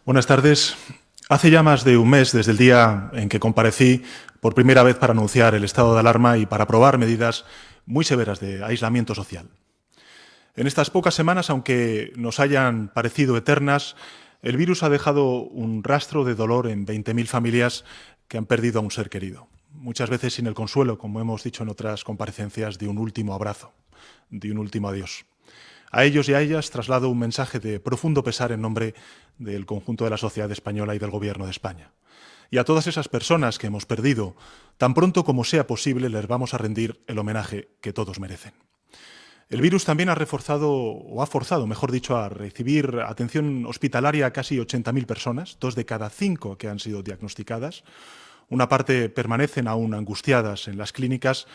Buenas tardes. Hace ya más de un mes desde el día en que comparecí por primera vez para anunciar el estado de alarma y para aprobar medidas muy severas de aislamiento social. En estas pocas semanas, aunque nos hayan parecido eternas, el virus ha dejado un rastro de dolor en 20.000 familias que han perdido a un ser querido. Muchas veces sin el consuelo, como hemos dicho en otras comparecencias, de un último abrazo, de un último adiós. A ellos y a ellas traslado un mensaje de profundo pesar en nombre del conjunto de la sociedad española y del Gobierno de España. Y a todas esas personas que hemos perdido, tan pronto como sea posible, les vamos a rendir el homenaje que todos merecen. El virus también ha forzado, mejor dicho, a recibir atención hospitalaria a casi 80.000 personas, 2 de cada 5 que han sido diagnosticadas. Una parte permanecen aún angustiadas en las clínicas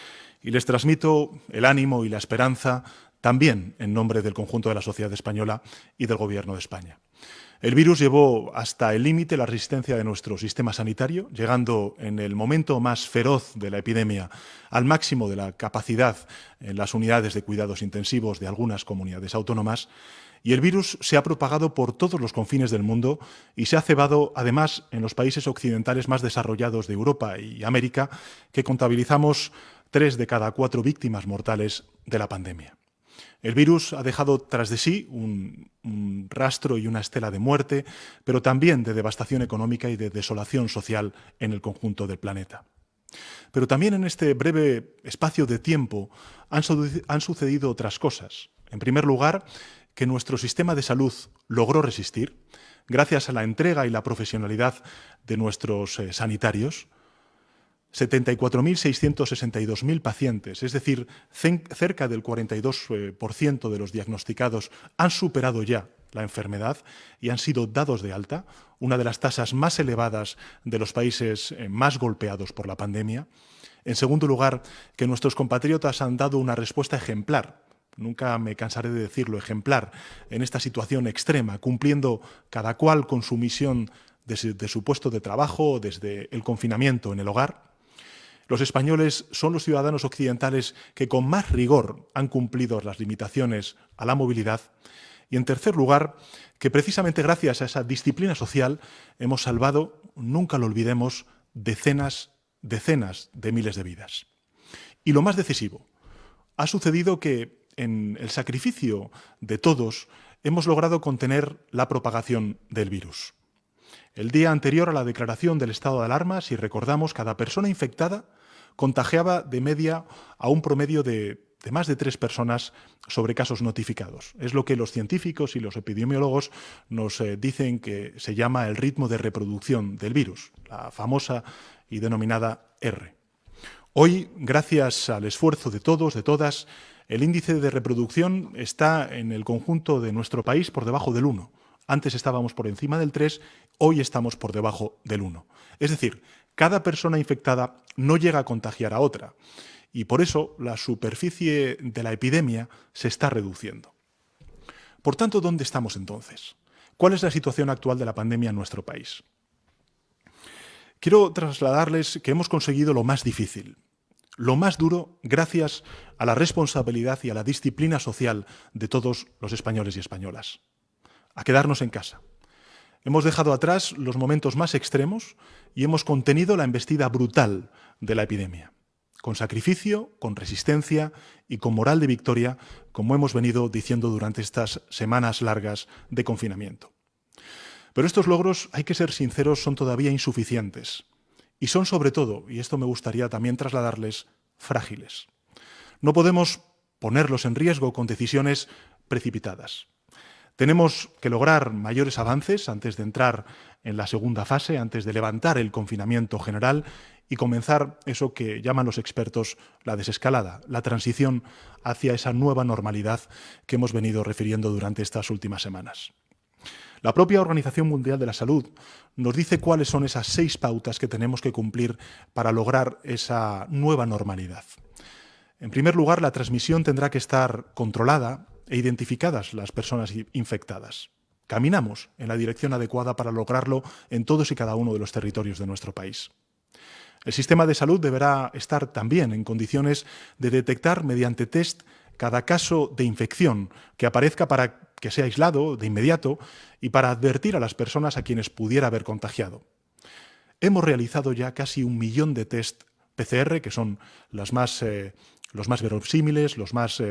y les transmito el ánimo y la esperanza también en nombre del conjunto de la sociedad española y del Gobierno de España. El virus llevó hasta el límite la resistencia de nuestro sistema sanitario, llegando en el momento más feroz de la epidemia al máximo de la capacidad en las unidades de cuidados intensivos de algunas comunidades autónomas, y el virus se ha propagado por todos los confines del mundo y se ha cebado, además, en los países occidentales más desarrollados de Europa y América, que contabilizamos 3 de cada 4 víctimas mortales de la pandemia. El virus ha dejado tras de sí un rastro y una estela de muerte, pero también de devastación económica y de desolación social en el conjunto del planeta. Pero también en este breve espacio de tiempo han sucedido otras cosas. En primer lugar, que nuestro sistema de salud logró resistir, gracias a la entrega y la profesionalidad de nuestros sanitarios. 74.662.000 pacientes, es decir, cerca del 42% de los diagnosticados han superado ya la enfermedad y han sido dados de alta, una de las tasas más elevadas de los países más golpeados por la pandemia. En segundo lugar, que nuestros compatriotas han dado una respuesta ejemplar, nunca me cansaré de decirlo, ejemplar, en esta situación extrema, cumpliendo cada cual con su misión desde su puesto de trabajo, desde el confinamiento en el hogar. Los españoles son los ciudadanos occidentales que con más rigor han cumplido las limitaciones a la movilidad. Y en tercer lugar, que precisamente gracias a esa disciplina social hemos salvado, nunca lo olvidemos, decenas de miles de vidas. Y lo más decisivo, ha sucedido que en el sacrificio de todos hemos logrado contener la propagación del virus. El día anterior a la declaración del estado de alarma, si recordamos, cada persona infectada contagiaba de media a un promedio de más de 3 personas sobre casos notificados. Es lo que los científicos y los epidemiólogos nos dicen que se llama el ritmo de reproducción del virus, la famosa y denominada R. Hoy, gracias al esfuerzo de todos, de todas, el índice de reproducción está en el conjunto de nuestro país por debajo del 1. Antes estábamos por encima del 3, hoy estamos por debajo del 1. Es decir, cada persona infectada no llega a contagiar a otra y por eso la superficie de la epidemia se está reduciendo. Por tanto, ¿dónde estamos entonces? ¿Cuál es la situación actual de la pandemia en nuestro país? Quiero trasladarles que hemos conseguido lo más difícil, lo más duro, gracias a la responsabilidad y a la disciplina social de todos los españoles y españolas. A quedarnos en casa. Hemos dejado atrás los momentos más extremos y hemos contenido la embestida brutal de la epidemia, con sacrificio, con resistencia y con moral de victoria, como hemos venido diciendo durante estas semanas largas de confinamiento. Pero estos logros, hay que ser sinceros, son todavía insuficientes y son sobre todo, y esto me gustaría también trasladarles, frágiles. No podemos ponerlos en riesgo con decisiones precipitadas. Tenemos que lograr mayores avances antes de entrar en la segunda fase, antes de levantar el confinamiento general y comenzar eso que llaman los expertos la desescalada, la transición hacia esa nueva normalidad que hemos venido refiriendo durante estas últimas semanas. La propia Organización Mundial de la Salud nos dice cuáles son esas 6 pautas que tenemos que cumplir para lograr esa nueva normalidad. En primer lugar, la transmisión tendrá que estar controlada e identificadas las personas infectadas. Caminamos en la dirección adecuada para lograrlo en todos y cada uno de los territorios de nuestro país. El sistema de salud deberá estar también en condiciones de detectar mediante test cada caso de infección que aparezca para que sea aislado de inmediato y para advertir a las personas a quienes pudiera haber contagiado. Hemos realizado ya casi 1 millón de test PCR, que son los más verosímiles, los más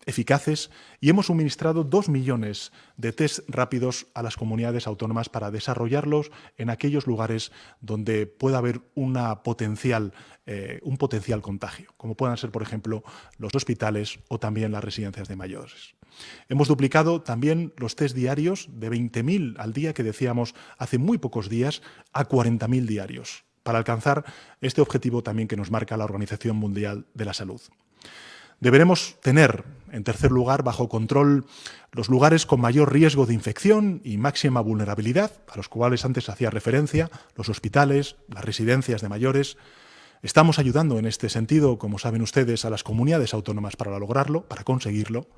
eficaces, y hemos suministrado 2 millones de test rápidos a las comunidades autónomas para desarrollarlos en aquellos lugares donde pueda haber un potencial contagio, como puedan ser, por ejemplo, los hospitales o también las residencias de mayores. Hemos duplicado también los test diarios de 20.000 al día que decíamos hace muy pocos días a 40.000 diarios, para alcanzar este objetivo también que nos marca la Organización Mundial de la Salud. Deberemos tener, en tercer lugar, bajo control los lugares con mayor riesgo de infección y máxima vulnerabilidad, a los cuales antes hacía referencia, los hospitales, las residencias de mayores. Estamos ayudando en este sentido, como saben ustedes, a las comunidades autónomas para lograrlo, para conseguirlo.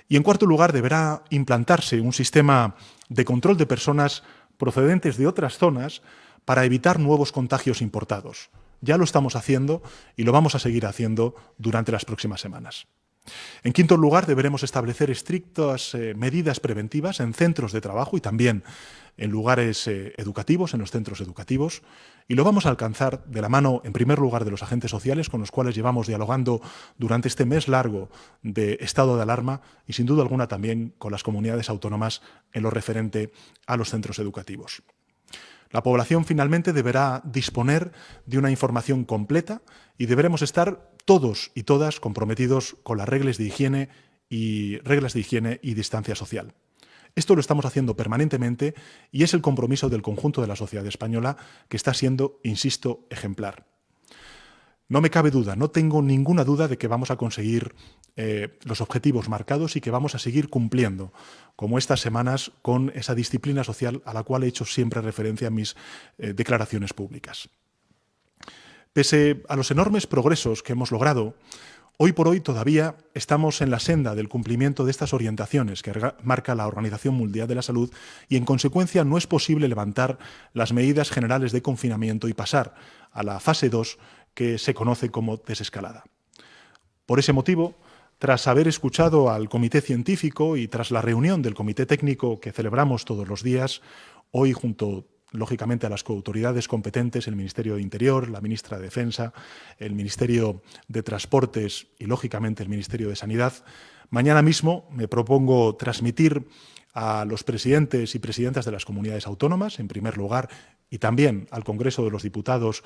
Y en cuarto lugar, deberá implantarse un sistema de control de personas procedentes de otras zonas para evitar nuevos contagios importados. Ya lo estamos haciendo y lo vamos a seguir haciendo durante las próximas semanas. En quinto lugar, deberemos establecer estrictas medidas preventivas en centros de trabajo y también en lugares educativos, en los centros educativos, y lo vamos a alcanzar de la mano, en primer lugar, de los agentes sociales con los cuales llevamos dialogando durante este mes largo de estado de alarma y, sin duda alguna, también con las comunidades autónomas en lo referente a los centros educativos. La población finalmente deberá disponer de una información completa y deberemos estar todos y todas comprometidos con las reglas de higiene y distancia social. Esto lo estamos haciendo permanentemente y es el compromiso del conjunto de la sociedad española que está siendo, insisto, ejemplar. No me cabe duda, no tengo ninguna duda de que vamos a conseguir los objetivos marcados y que vamos a seguir cumpliendo, como estas semanas, con esa disciplina social a la cual he hecho siempre referencia en mis declaraciones públicas. Pese a los enormes progresos que hemos logrado, hoy por hoy todavía estamos en la senda del cumplimiento de estas orientaciones que marca la Organización Mundial de la Salud y, en consecuencia, no es posible levantar las medidas generales de confinamiento y pasar a la fase 2, que se conoce como desescalada. Por ese motivo, tras haber escuchado al Comité Científico y tras la reunión del Comité Técnico que celebramos todos los días, hoy junto, lógicamente, a las autoridades competentes, el Ministerio de Interior, la ministra de Defensa, el Ministerio de Transportes y, lógicamente, el Ministerio de Sanidad, mañana mismo me propongo transmitir a los presidentes y presidentas de las comunidades autónomas, en primer lugar, y también al Congreso de los Diputados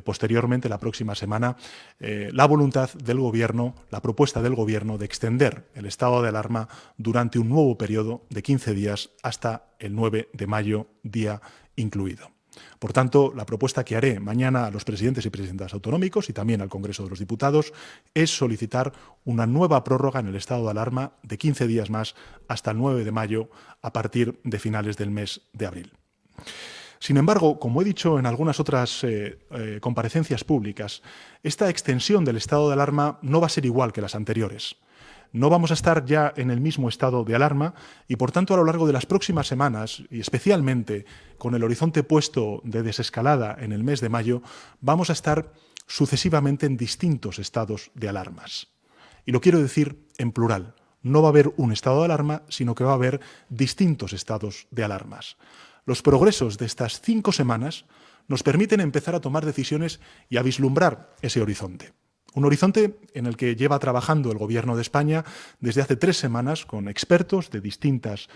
posteriormente, la próxima semana, la voluntad del Gobierno, la propuesta del Gobierno de extender el estado de alarma durante un nuevo periodo de 15 días hasta el 9 de mayo, día incluido. Por tanto, la propuesta que haré mañana a los presidentes y presidentas autonómicos y también al Congreso de los Diputados es solicitar una nueva prórroga en el estado de alarma de 15 días más hasta el 9 de mayo a partir de finales del mes de abril. Sin embargo, como he dicho en algunas otras comparecencias públicas, esta extensión del estado de alarma no va a ser igual que las anteriores. No vamos a estar ya en el mismo estado de alarma y, por tanto, a lo largo de las próximas semanas, y especialmente con el horizonte puesto de desescalada en el mes de mayo, vamos a estar sucesivamente en distintos estados de alarmas. Y lo quiero decir en plural. No va a haber un estado de alarma, sino que va a haber distintos estados de alarmas. Los progresos de estas 5 semanas nos permiten empezar a tomar decisiones y a vislumbrar ese horizonte. Un horizonte en el que lleva trabajando el Gobierno de España desde hace 3 semanas con expertos de distintas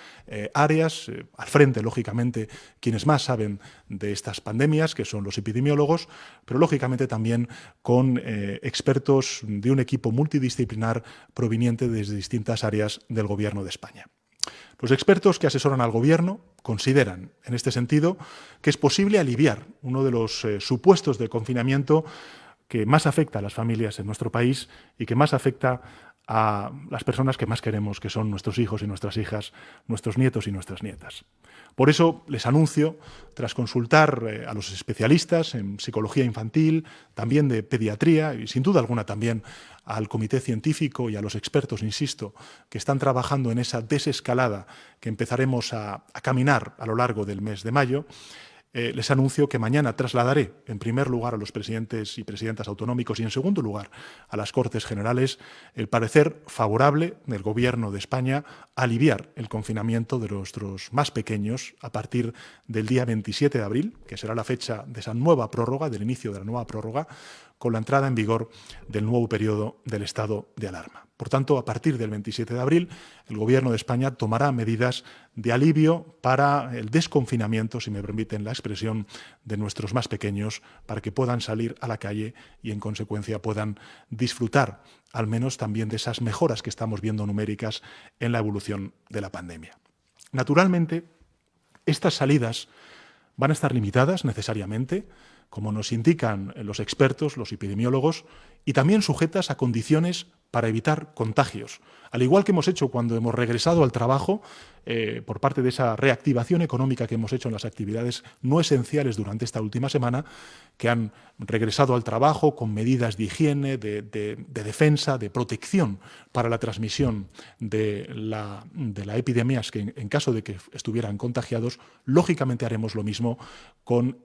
áreas, al frente, lógicamente, quienes más saben de estas pandemias, que son los epidemiólogos, pero lógicamente también con expertos de un equipo multidisciplinar proveniente desde distintas áreas del Gobierno de España. Los expertos que asesoran al Gobierno consideran, en este sentido, que es posible aliviar uno de los supuestos de confinamiento que más afecta a las familias en nuestro país y que más afecta a las personas que más queremos, que son nuestros hijos y nuestras hijas, nuestros nietos y nuestras nietas. Por eso les anuncio, tras consultar a los especialistas en psicología infantil, también de pediatría y sin duda alguna también al Comité Científico y a los expertos, insisto, que están trabajando en esa desescalada que empezaremos a caminar a lo largo del mes de mayo, les anuncio que mañana trasladaré, en primer lugar, a los presidentes y presidentas autonómicos y, en segundo lugar, a las Cortes Generales, el parecer favorable del Gobierno de España a aliviar el confinamiento de nuestros más pequeños a partir del día 27 de abril, que será la fecha de esa nueva prórroga, del inicio de la nueva prórroga, con la entrada en vigor del nuevo periodo del estado de alarma. Por tanto, a partir del 27 de abril, el Gobierno de España tomará medidas de alivio para el desconfinamiento, si me permiten la expresión, de nuestros más pequeños, para que puedan salir a la calle y, en consecuencia, puedan disfrutar al menos también de esas mejoras que estamos viendo numéricas en la evolución de la pandemia. Naturalmente, estas salidas van a estar limitadas necesariamente, como nos indican los expertos, los epidemiólogos, y también sujetas a condiciones para evitar contagios. Al igual que hemos hecho cuando hemos regresado al trabajo, por parte de esa reactivación económica que hemos hecho en las actividades no esenciales durante esta última semana, que han regresado al trabajo con medidas de higiene, de defensa, de protección para la transmisión de la epidemia, que en caso de que estuvieran contagiados, lógicamente haremos lo mismo con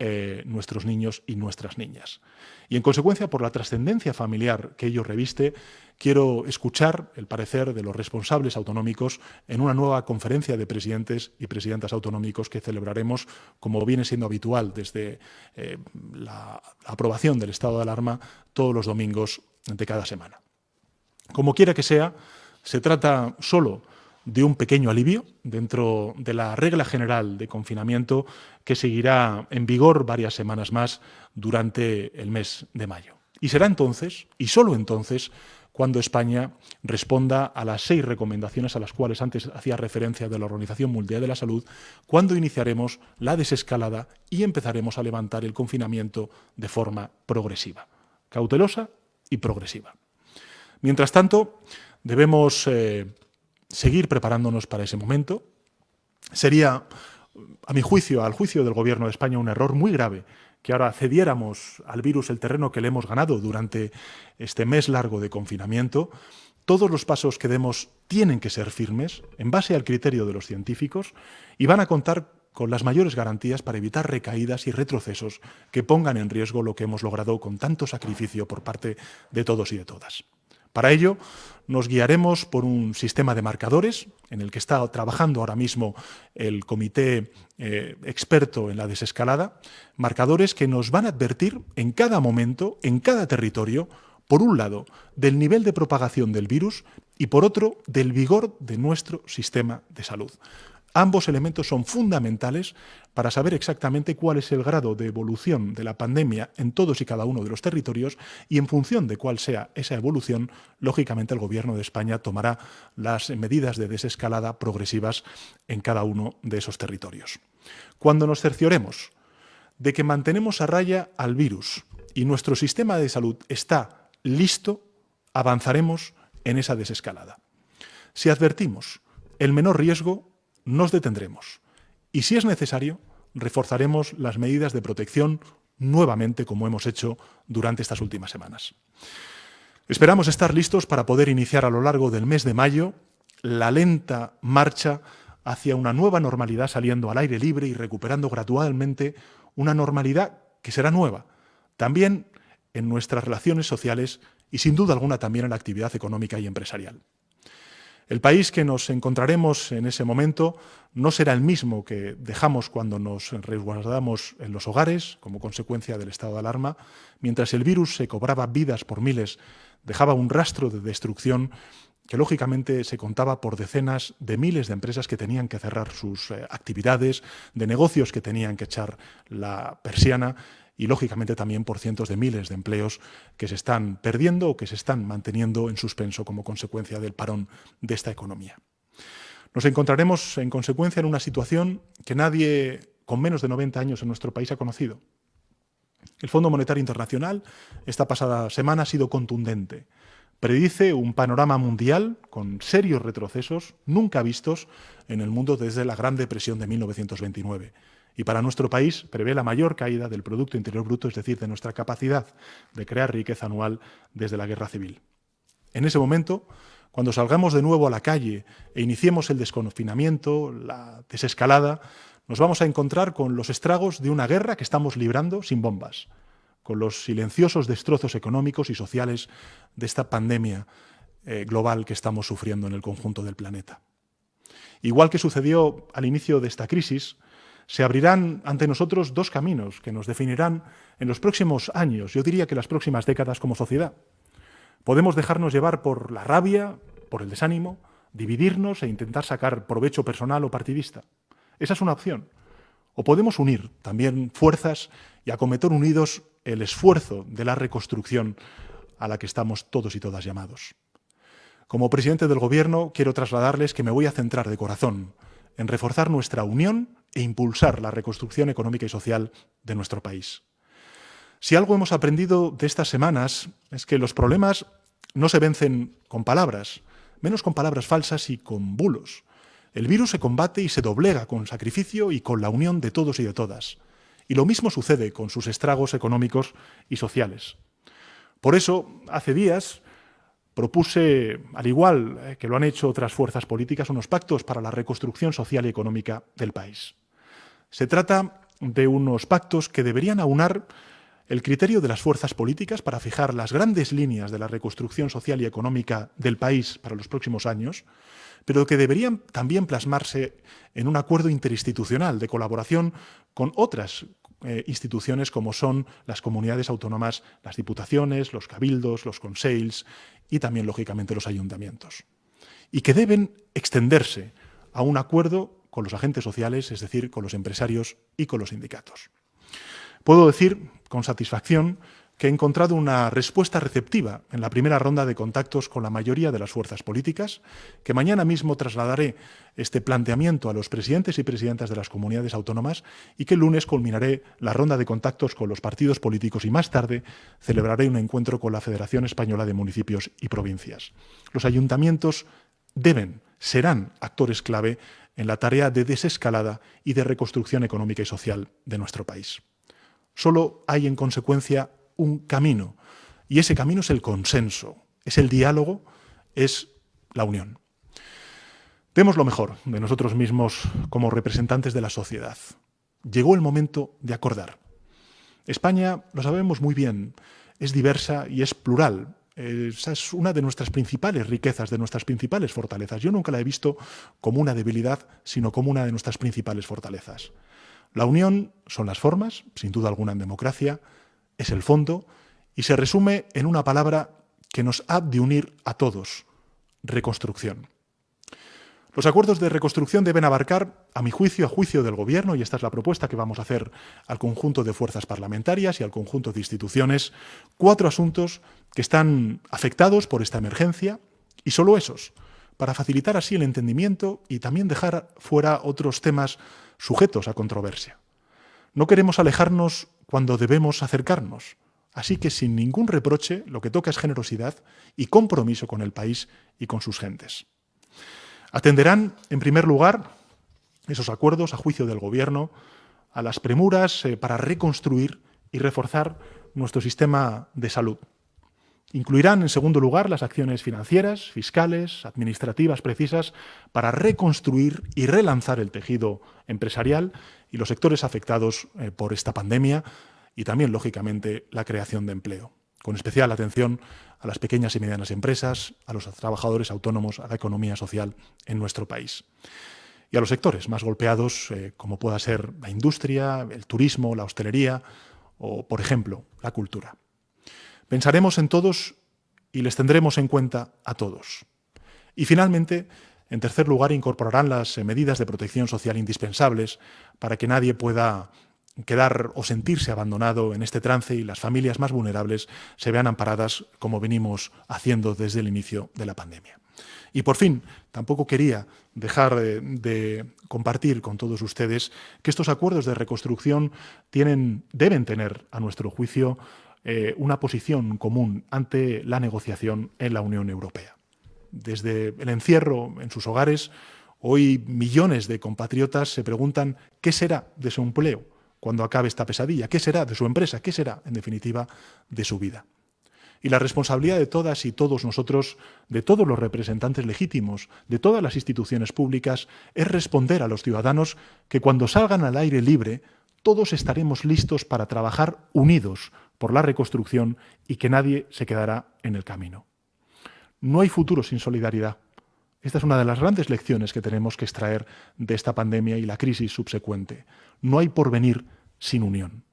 nuestros niños y nuestras niñas. Y en consecuencia, por la trascendencia familiar que ello reviste, quiero escuchar el parecer de los responsables autonómicos en una nueva conferencia de presidentes y presidentas autonómicos que celebraremos, como viene siendo habitual desde la aprobación del estado de alarma, todos los domingos de cada semana. Como quiera que sea, se trata solo de un pequeño alivio dentro de la regla general de confinamiento que seguirá en vigor varias semanas más durante el mes de mayo. Y será entonces, y solo entonces, cuando España responda a las 6 recomendaciones a las cuales antes hacía referencia de la Organización Mundial de la Salud, cuando iniciaremos la desescalada y empezaremos a levantar el confinamiento de forma progresiva, cautelosa y progresiva. Mientras tanto, debemos seguir preparándonos para ese momento. Sería, a mi juicio, al juicio del Gobierno de España, un error muy grave que ahora cediéramos al virus el terreno que le hemos ganado durante este mes largo de confinamiento. Todos los pasos que demos tienen que ser firmes, en base al criterio de los científicos, y van a contar con las mayores garantías para evitar recaídas y retrocesos que pongan en riesgo lo que hemos logrado con tanto sacrificio por parte de todos y de todas. Para ello, nos guiaremos por un sistema de marcadores en el que está trabajando ahora mismo el comité experto en la desescalada, marcadores que nos van a advertir en cada momento, en cada territorio, por un lado, del nivel de propagación del virus y, por otro, del vigor de nuestro sistema de salud. Ambos elementos son fundamentales para saber exactamente cuál es el grado de evolución de la pandemia en todos y cada uno de los territorios y, en función de cuál sea esa evolución, lógicamente el Gobierno de España tomará las medidas de desescalada progresivas en cada uno de esos territorios. Cuando nos cercioremos de que mantenemos a raya al virus y nuestro sistema de salud está listo, avanzaremos en esa desescalada. Si advertimos el menor riesgo, nos detendremos y, si es necesario, reforzaremos las medidas de protección nuevamente, como hemos hecho durante estas últimas semanas. Esperamos estar listos para poder iniciar a lo largo del mes de mayo la lenta marcha hacia una nueva normalidad, saliendo al aire libre y recuperando gradualmente una normalidad que será nueva, también en nuestras relaciones sociales y, sin duda alguna, también en la actividad económica y empresarial. El país que nos encontraremos en ese momento no será el mismo que dejamos cuando nos resguardamos en los hogares como consecuencia del estado de alarma. Mientras el virus se cobraba vidas por miles, dejaba un rastro de destrucción que lógicamente se contaba por decenas de miles de empresas que tenían que cerrar sus actividades, de negocios que tenían que echar la persiana, y lógicamente también por cientos de miles de empleos que se están perdiendo o que se están manteniendo en suspenso como consecuencia del parón de esta economía. Nos encontraremos en consecuencia en una situación que nadie con menos de 90 años en nuestro país ha conocido. El Fondo Monetario Internacional esta pasada semana ha sido contundente. Predice un panorama mundial con serios retrocesos nunca vistos en el mundo desde la Gran Depresión de 1929. Y para nuestro país prevé la mayor caída del Producto Interior Bruto, es decir, de nuestra capacidad de crear riqueza anual desde la Guerra Civil. En ese momento, cuando salgamos de nuevo a la calle e iniciemos el desconfinamiento, la desescalada, Nos vamos a encontrar con los estragos de una guerra que estamos librando sin bombas, con los silenciosos destrozos económicos y sociales de esta pandemia global que estamos sufriendo en el conjunto del planeta. Igual que sucedió al inicio de esta crisis, se abrirán ante nosotros dos caminos que nos definirán en los próximos años, yo diría que las próximas décadas como sociedad. Podemos dejarnos llevar por la rabia, por el desánimo, dividirnos e intentar sacar provecho personal o partidista. Esa es una opción. O podemos unir también fuerzas y acometer unidos el esfuerzo de la reconstrucción a la que estamos todos y todas llamados. Como presidente del Gobierno, quiero trasladarles que me voy a centrar de corazón en reforzar nuestra unión e impulsar la reconstrucción económica y social de nuestro país. Si algo hemos aprendido de estas semanas es que los problemas no se vencen con palabras, menos con palabras falsas y con bulos. El virus se combate y se doblega con sacrificio y con la unión de todos y de todas. Y lo mismo sucede con sus estragos económicos y sociales. Por eso, hace días, propuse, al igual que lo han hecho otras fuerzas políticas, unos pactos para la reconstrucción social y económica del país. Se trata de unos pactos que deberían aunar el criterio de las fuerzas políticas para fijar las grandes líneas de la reconstrucción social y económica del país para los próximos años, pero que deberían también plasmarse en un acuerdo interinstitucional de colaboración con otras instituciones como son las comunidades autónomas, las diputaciones, los cabildos, los consells y también, lógicamente, los ayuntamientos. Y que deben extenderse a un acuerdo con los agentes sociales, es decir, con los empresarios y con los sindicatos. Puedo decir con satisfacción que he encontrado una respuesta receptiva en la primera ronda de contactos con la mayoría de las fuerzas políticas, que mañana mismo trasladaré este planteamiento a los presidentes y presidentas de las comunidades autónomas y que el lunes culminaré la ronda de contactos con los partidos políticos y más tarde celebraré un encuentro con la Federación Española de Municipios y Provincias. Los ayuntamientos serán actores clave en la tarea de desescalada y de reconstrucción económica y social de nuestro país. Solo hay, en consecuencia, un camino, y ese camino es el consenso, es el diálogo, es la unión. Demos lo mejor de nosotros mismos como representantes de la sociedad. Llegó el momento de acordar. España, lo sabemos muy bien, es diversa y es plural. Esa es una de nuestras principales riquezas, de nuestras principales fortalezas. Yo nunca la he visto como una debilidad, sino como una de nuestras principales fortalezas. La unión son las formas, sin duda alguna en democracia, es el fondo y se resume en una palabra que nos ha de unir a todos: reconstrucción. Los acuerdos de reconstrucción deben abarcar, a mi juicio, a juicio del Gobierno, y esta es la propuesta que vamos a hacer al conjunto de fuerzas parlamentarias y al conjunto de instituciones, 4 asuntos que están afectados por esta emergencia y solo esos, para facilitar así el entendimiento y también dejar fuera otros temas sujetos a controversia. No queremos alejarnos cuando debemos acercarnos, así que sin ningún reproche lo que toca es generosidad y compromiso con el país y con sus gentes. Atenderán, en primer lugar, esos acuerdos, a juicio del Gobierno, a las premuras para reconstruir y reforzar nuestro sistema de salud. Incluirán, en segundo lugar, las acciones financieras, fiscales, administrativas precisas para reconstruir y relanzar el tejido empresarial y los sectores afectados por esta pandemia y también, lógicamente, la creación de empleo, con especial atención a las pequeñas y medianas empresas, a los trabajadores autónomos, a la economía social en nuestro país. Y a los sectores más golpeados, como pueda ser la industria, el turismo, la hostelería o, por ejemplo, la cultura. Pensaremos en todos y les tendremos en cuenta a todos. Y finalmente, en tercer lugar, incorporarán las medidas de protección social indispensables para que nadie pueda quedar o sentirse abandonado en este trance y las familias más vulnerables se vean amparadas como venimos haciendo desde el inicio de la pandemia. Y por fin, tampoco quería dejar de compartir con todos ustedes que estos acuerdos de reconstrucción deben tener, a nuestro juicio, una posición común ante la negociación en la Unión Europea. Desde el encierro en sus hogares, hoy millones de compatriotas se preguntan qué será de su empleo cuando acabe esta pesadilla, qué será de su empresa, qué será, en definitiva, de su vida. Y la responsabilidad de todas y todos nosotros, de todos los representantes legítimos, de todas las instituciones públicas, es responder a los ciudadanos que cuando salgan al aire libre, todos estaremos listos para trabajar unidos por la reconstrucción y que nadie se quedará en el camino. No hay futuro sin solidaridad. Esta es una de las grandes lecciones que tenemos que extraer de esta pandemia y la crisis subsecuente. No hay porvenir sin unión.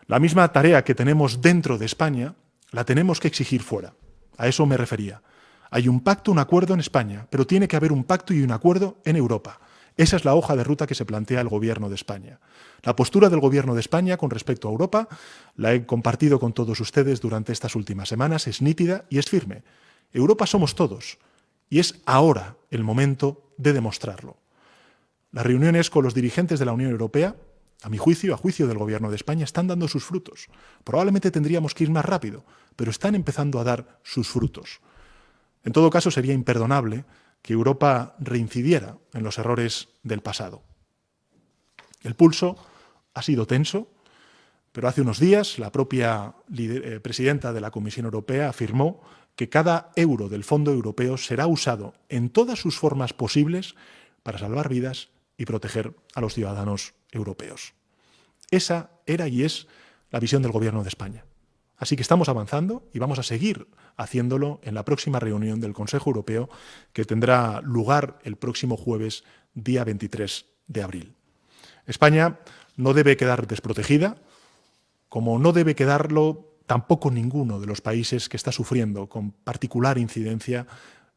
La misma tarea que tenemos dentro de España la tenemos que exigir fuera. A eso me refería. Hay un pacto, un acuerdo en España, pero tiene que haber un pacto y un acuerdo en Europa. Esa es la hoja de ruta que se plantea el Gobierno de España. La postura del Gobierno de España con respecto a Europa la he compartido con todos ustedes durante estas últimas semanas, es nítida y es firme. Europa somos todos y es ahora el momento de demostrarlo. Las reuniones con los dirigentes de la Unión Europea, a mi juicio, a juicio del Gobierno de España, están dando sus frutos. Probablemente tendríamos que ir más rápido, pero están empezando a dar sus frutos. En todo caso, sería imperdonable que Europa reincidiera en los errores del pasado. El pulso ha sido tenso, pero hace unos días la propia presidenta de la Comisión Europea afirmó que cada euro del Fondo Europeo será usado en todas sus formas posibles para salvar vidas y proteger a los ciudadanos europeos. Esa era y es la visión del Gobierno de España. Así que estamos avanzando y vamos a seguir haciéndolo en la próxima reunión del Consejo Europeo que tendrá lugar el próximo jueves, día 23 de abril. España no debe quedar desprotegida, como no debe quedarlo tampoco ninguno de los países que está sufriendo con particular incidencia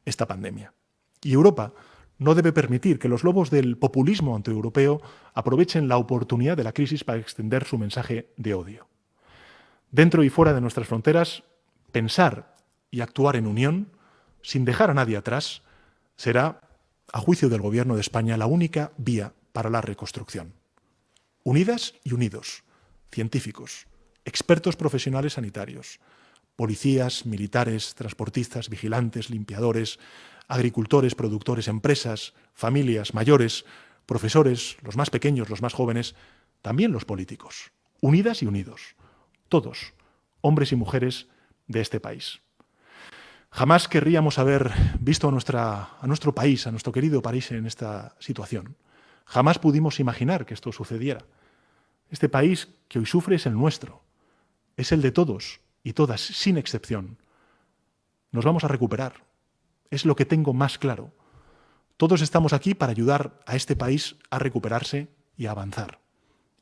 esta pandemia. Y Europa no debe permitir que los lobos del populismo antieuropeo aprovechen la oportunidad de la crisis para extender su mensaje de odio. Dentro y fuera de nuestras fronteras, pensar y actuar en unión, sin dejar a nadie atrás, será, a juicio del Gobierno de España, la única vía para la reconstrucción. Unidas y unidos, científicos, expertos profesionales sanitarios, policías, militares, transportistas, vigilantes, limpiadores, agricultores, productores, empresas, familias, mayores, profesores, los más pequeños, los más jóvenes, también los políticos, unidas y unidos, todos, hombres y mujeres de este país. Jamás querríamos haber visto a nuestro país, a nuestro querido país en esta situación. Jamás pudimos imaginar que esto sucediera. Este país que hoy sufre es el nuestro, es el de todos y todas, sin excepción. Nos vamos a recuperar. Es lo que tengo más claro. Todos estamos aquí para ayudar a este país a recuperarse y a avanzar.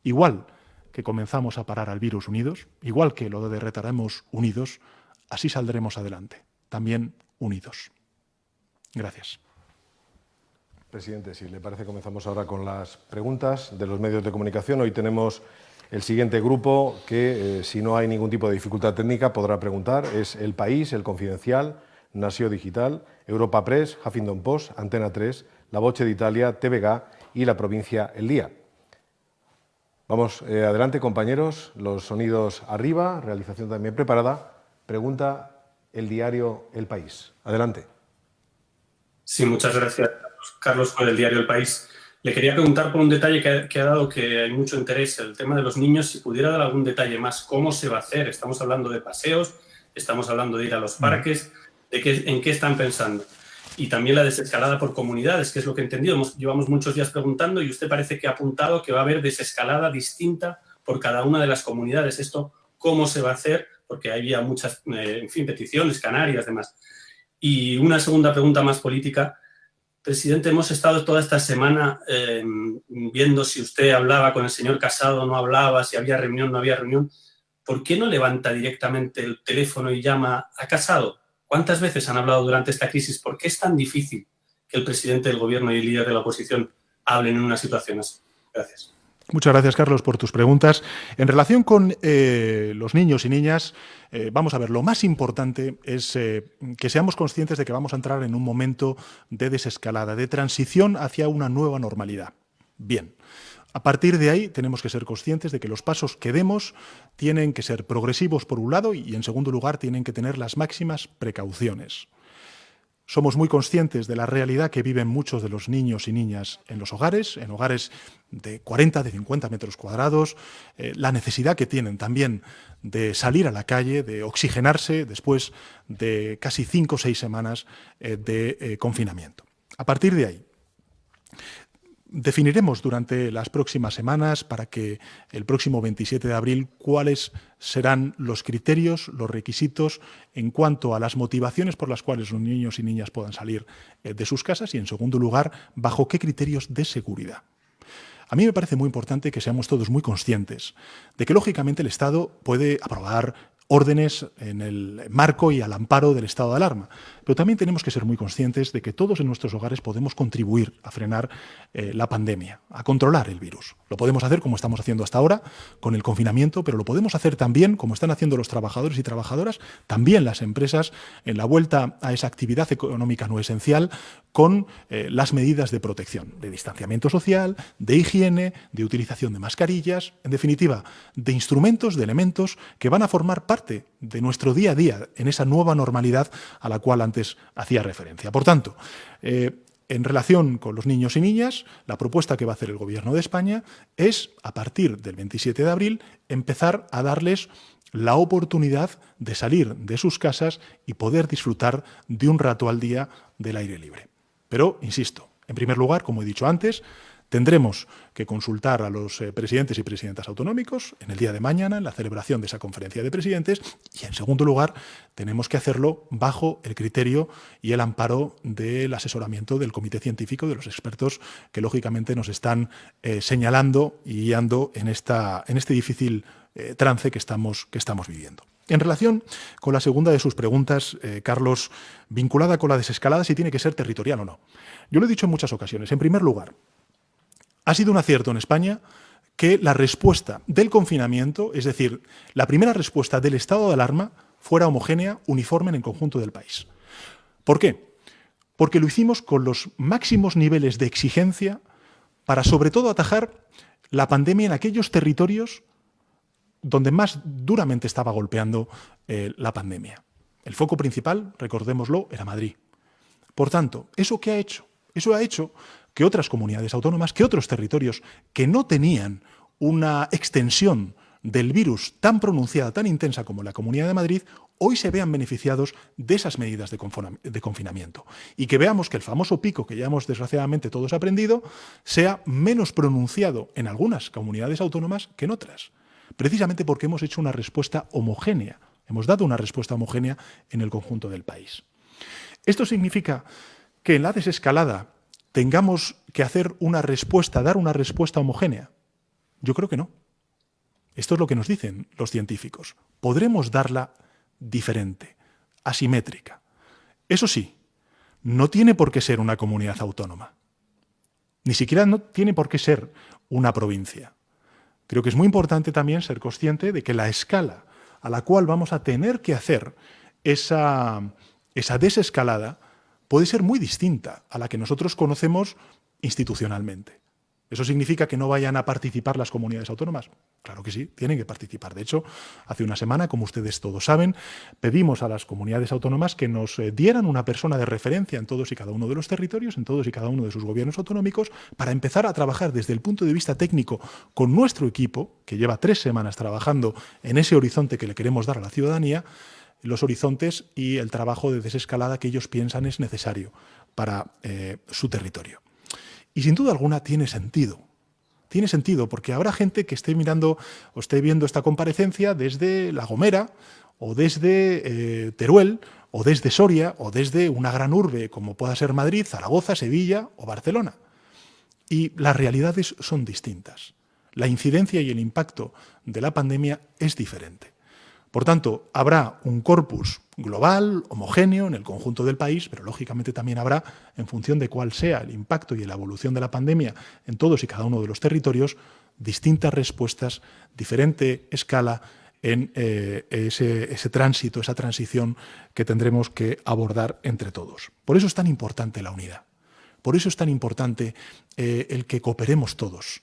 Igual que comenzamos a parar al virus unidos, igual que lo derrotaremos unidos, así saldremos adelante, también unidos. Gracias. Presidente, si le parece, comenzamos ahora con las preguntas de los medios de comunicación. Hoy tenemos el siguiente grupo que, si no hay ningún tipo de dificultad técnica, podrá preguntar. Es El País, El Confidencial, Nació Digital, Europa Press, Huffington Post, Antena 3, La Voce d'Italia, TVG y La Provincia El Día. Vamos adelante, compañeros. Los sonidos arriba, realización también preparada. Pregunta el diario El País. Adelante. Sí, muchas gracias, Carlos, por el diario El País. Le quería preguntar por un detalle que ha dado que hay mucho interés, el tema de los niños, si pudiera dar algún detalle más, ¿cómo se va a hacer? Estamos hablando de paseos, estamos hablando de ir a los parques, ¿en qué están pensando? Y también la desescalada por comunidades, que es lo que he entendido. Llevamos muchos días preguntando y usted parece que ha apuntado que va a haber desescalada distinta por cada una de las comunidades. ¿Esto cómo se va a hacer? Porque había muchas, peticiones, Canarias, demás. Y una segunda pregunta más política. Presidente, hemos estado toda esta semana viendo si usted hablaba con el señor Casado, no hablaba, si había reunión, no había reunión. ¿Por qué no levanta directamente el teléfono y llama a Casado? ¿Cuántas veces han hablado durante esta crisis? ¿Por qué es tan difícil que el presidente del Gobierno y el líder de la oposición hablen en una situación así? Gracias. Muchas gracias, Carlos, por tus preguntas. En relación con los niños y niñas, vamos a ver, lo más importante es que seamos conscientes de que vamos a entrar en un momento de desescalada, de transición hacia una nueva normalidad. Bien, a partir de ahí tenemos que ser conscientes de que los pasos que demos tienen que ser progresivos por un lado y en segundo lugar tienen que tener las máximas precauciones. Somos muy conscientes de la realidad que viven muchos de los niños y niñas en hogares de 40, de 50 metros cuadrados, la necesidad que tienen también de salir a la calle, de oxigenarse después de casi 5 o 6 semanas de confinamiento. A partir de ahí, definiremos durante las próximas semanas, para que el próximo 27 de abril, cuáles serán los criterios, los requisitos en cuanto a las motivaciones por las cuales los niños y niñas puedan salir de sus casas y, en segundo lugar, bajo qué criterios de seguridad. A mí me parece muy importante que seamos todos muy conscientes de que, lógicamente, el Estado puede aprobar órdenes en el marco y al amparo del estado de alarma. Pero también tenemos que ser muy conscientes de que todos en nuestros hogares podemos contribuir a frenar la pandemia, a controlar el virus. Lo podemos hacer como estamos haciendo hasta ahora, con el confinamiento, pero lo podemos hacer también, como están haciendo los trabajadores y trabajadoras, también las empresas, en la vuelta a esa actividad económica no esencial, con las medidas de protección, de distanciamiento social, de higiene, de utilización de mascarillas, en definitiva, de instrumentos, de elementos que van a formar parte de nuestro día a día en esa nueva normalidad a la cual antes hacía referencia. Por tanto, en relación con los niños y niñas, la propuesta que va a hacer el Gobierno de España es, a partir del 27 de abril, empezar a darles la oportunidad de salir de sus casas y poder disfrutar de un rato al día del aire libre. Pero, insisto, en primer lugar, como he dicho antes, tendremos que consultar a los presidentes y presidentas autonómicos en el día de mañana, en la celebración de esa conferencia de presidentes, y en segundo lugar, tenemos que hacerlo bajo el criterio y el amparo del asesoramiento del comité científico, de los expertos que lógicamente nos están señalando y guiando en este difícil trance que estamos viviendo. En relación con la segunda de sus preguntas, Carlos, vinculada con la desescalada, si tiene que ser territorial o no. Yo lo he dicho en muchas ocasiones. En primer lugar, ha sido un acierto en España que la respuesta del confinamiento, es decir, la primera respuesta del estado de alarma, fuera homogénea, uniforme en el conjunto del país. ¿Por qué? Porque lo hicimos con los máximos niveles de exigencia para, sobre todo, atajar la pandemia en aquellos territorios donde más duramente estaba golpeando la pandemia. El foco principal, recordémoslo, era Madrid. Por tanto, ¿eso qué ha hecho? Eso ha hecho que otras comunidades autónomas, que otros territorios que no tenían una extensión del virus tan pronunciada, tan intensa como la Comunidad de Madrid, hoy se vean beneficiados de esas medidas de confinamiento. Y que veamos que el famoso pico que ya hemos desgraciadamente todos aprendido sea menos pronunciado en algunas comunidades autónomas que en otras. Precisamente porque hemos hecho una respuesta homogénea, hemos dado una respuesta homogénea en el conjunto del país. Esto significa que en la desescalada tengamos que hacer una respuesta, dar una respuesta homogénea. Yo creo que no. Esto es lo que nos dicen los científicos. Podremos darla diferente, asimétrica. Eso sí, no tiene por qué ser una comunidad autónoma. Ni siquiera no tiene por qué ser una provincia. Creo que es muy importante también ser consciente de que la escala a la cual vamos a tener que hacer esa desescalada puede ser muy distinta a la que nosotros conocemos institucionalmente. ¿Eso significa que no vayan a participar las comunidades autónomas? Claro que sí, tienen que participar. De hecho, hace una semana, como ustedes todos saben, pedimos a las comunidades autónomas que nos dieran una persona de referencia en todos y cada uno de los territorios, en todos y cada uno de sus gobiernos autonómicos, para empezar a trabajar desde el punto de vista técnico con nuestro equipo, que lleva 3 semanas trabajando en ese horizonte que le queremos dar a la ciudadanía, los horizontes y el trabajo de desescalada que ellos piensan es necesario para su territorio. Y sin duda alguna tiene sentido. Tiene sentido porque habrá gente que esté mirando o esté viendo esta comparecencia desde La Gomera o desde Teruel o desde Soria o desde una gran urbe como pueda ser Madrid, Zaragoza, Sevilla o Barcelona. Y las realidades son distintas. La incidencia y el impacto de la pandemia es diferente. Por tanto, habrá un corpus global, homogéneo, en el conjunto del país, pero lógicamente también habrá, en función de cuál sea el impacto y la evolución de la pandemia en todos y cada uno de los territorios, distintas respuestas, diferente escala en ese tránsito, esa transición que tendremos que abordar entre todos. Por eso es tan importante la unidad. Por eso es tan importante el que cooperemos todos.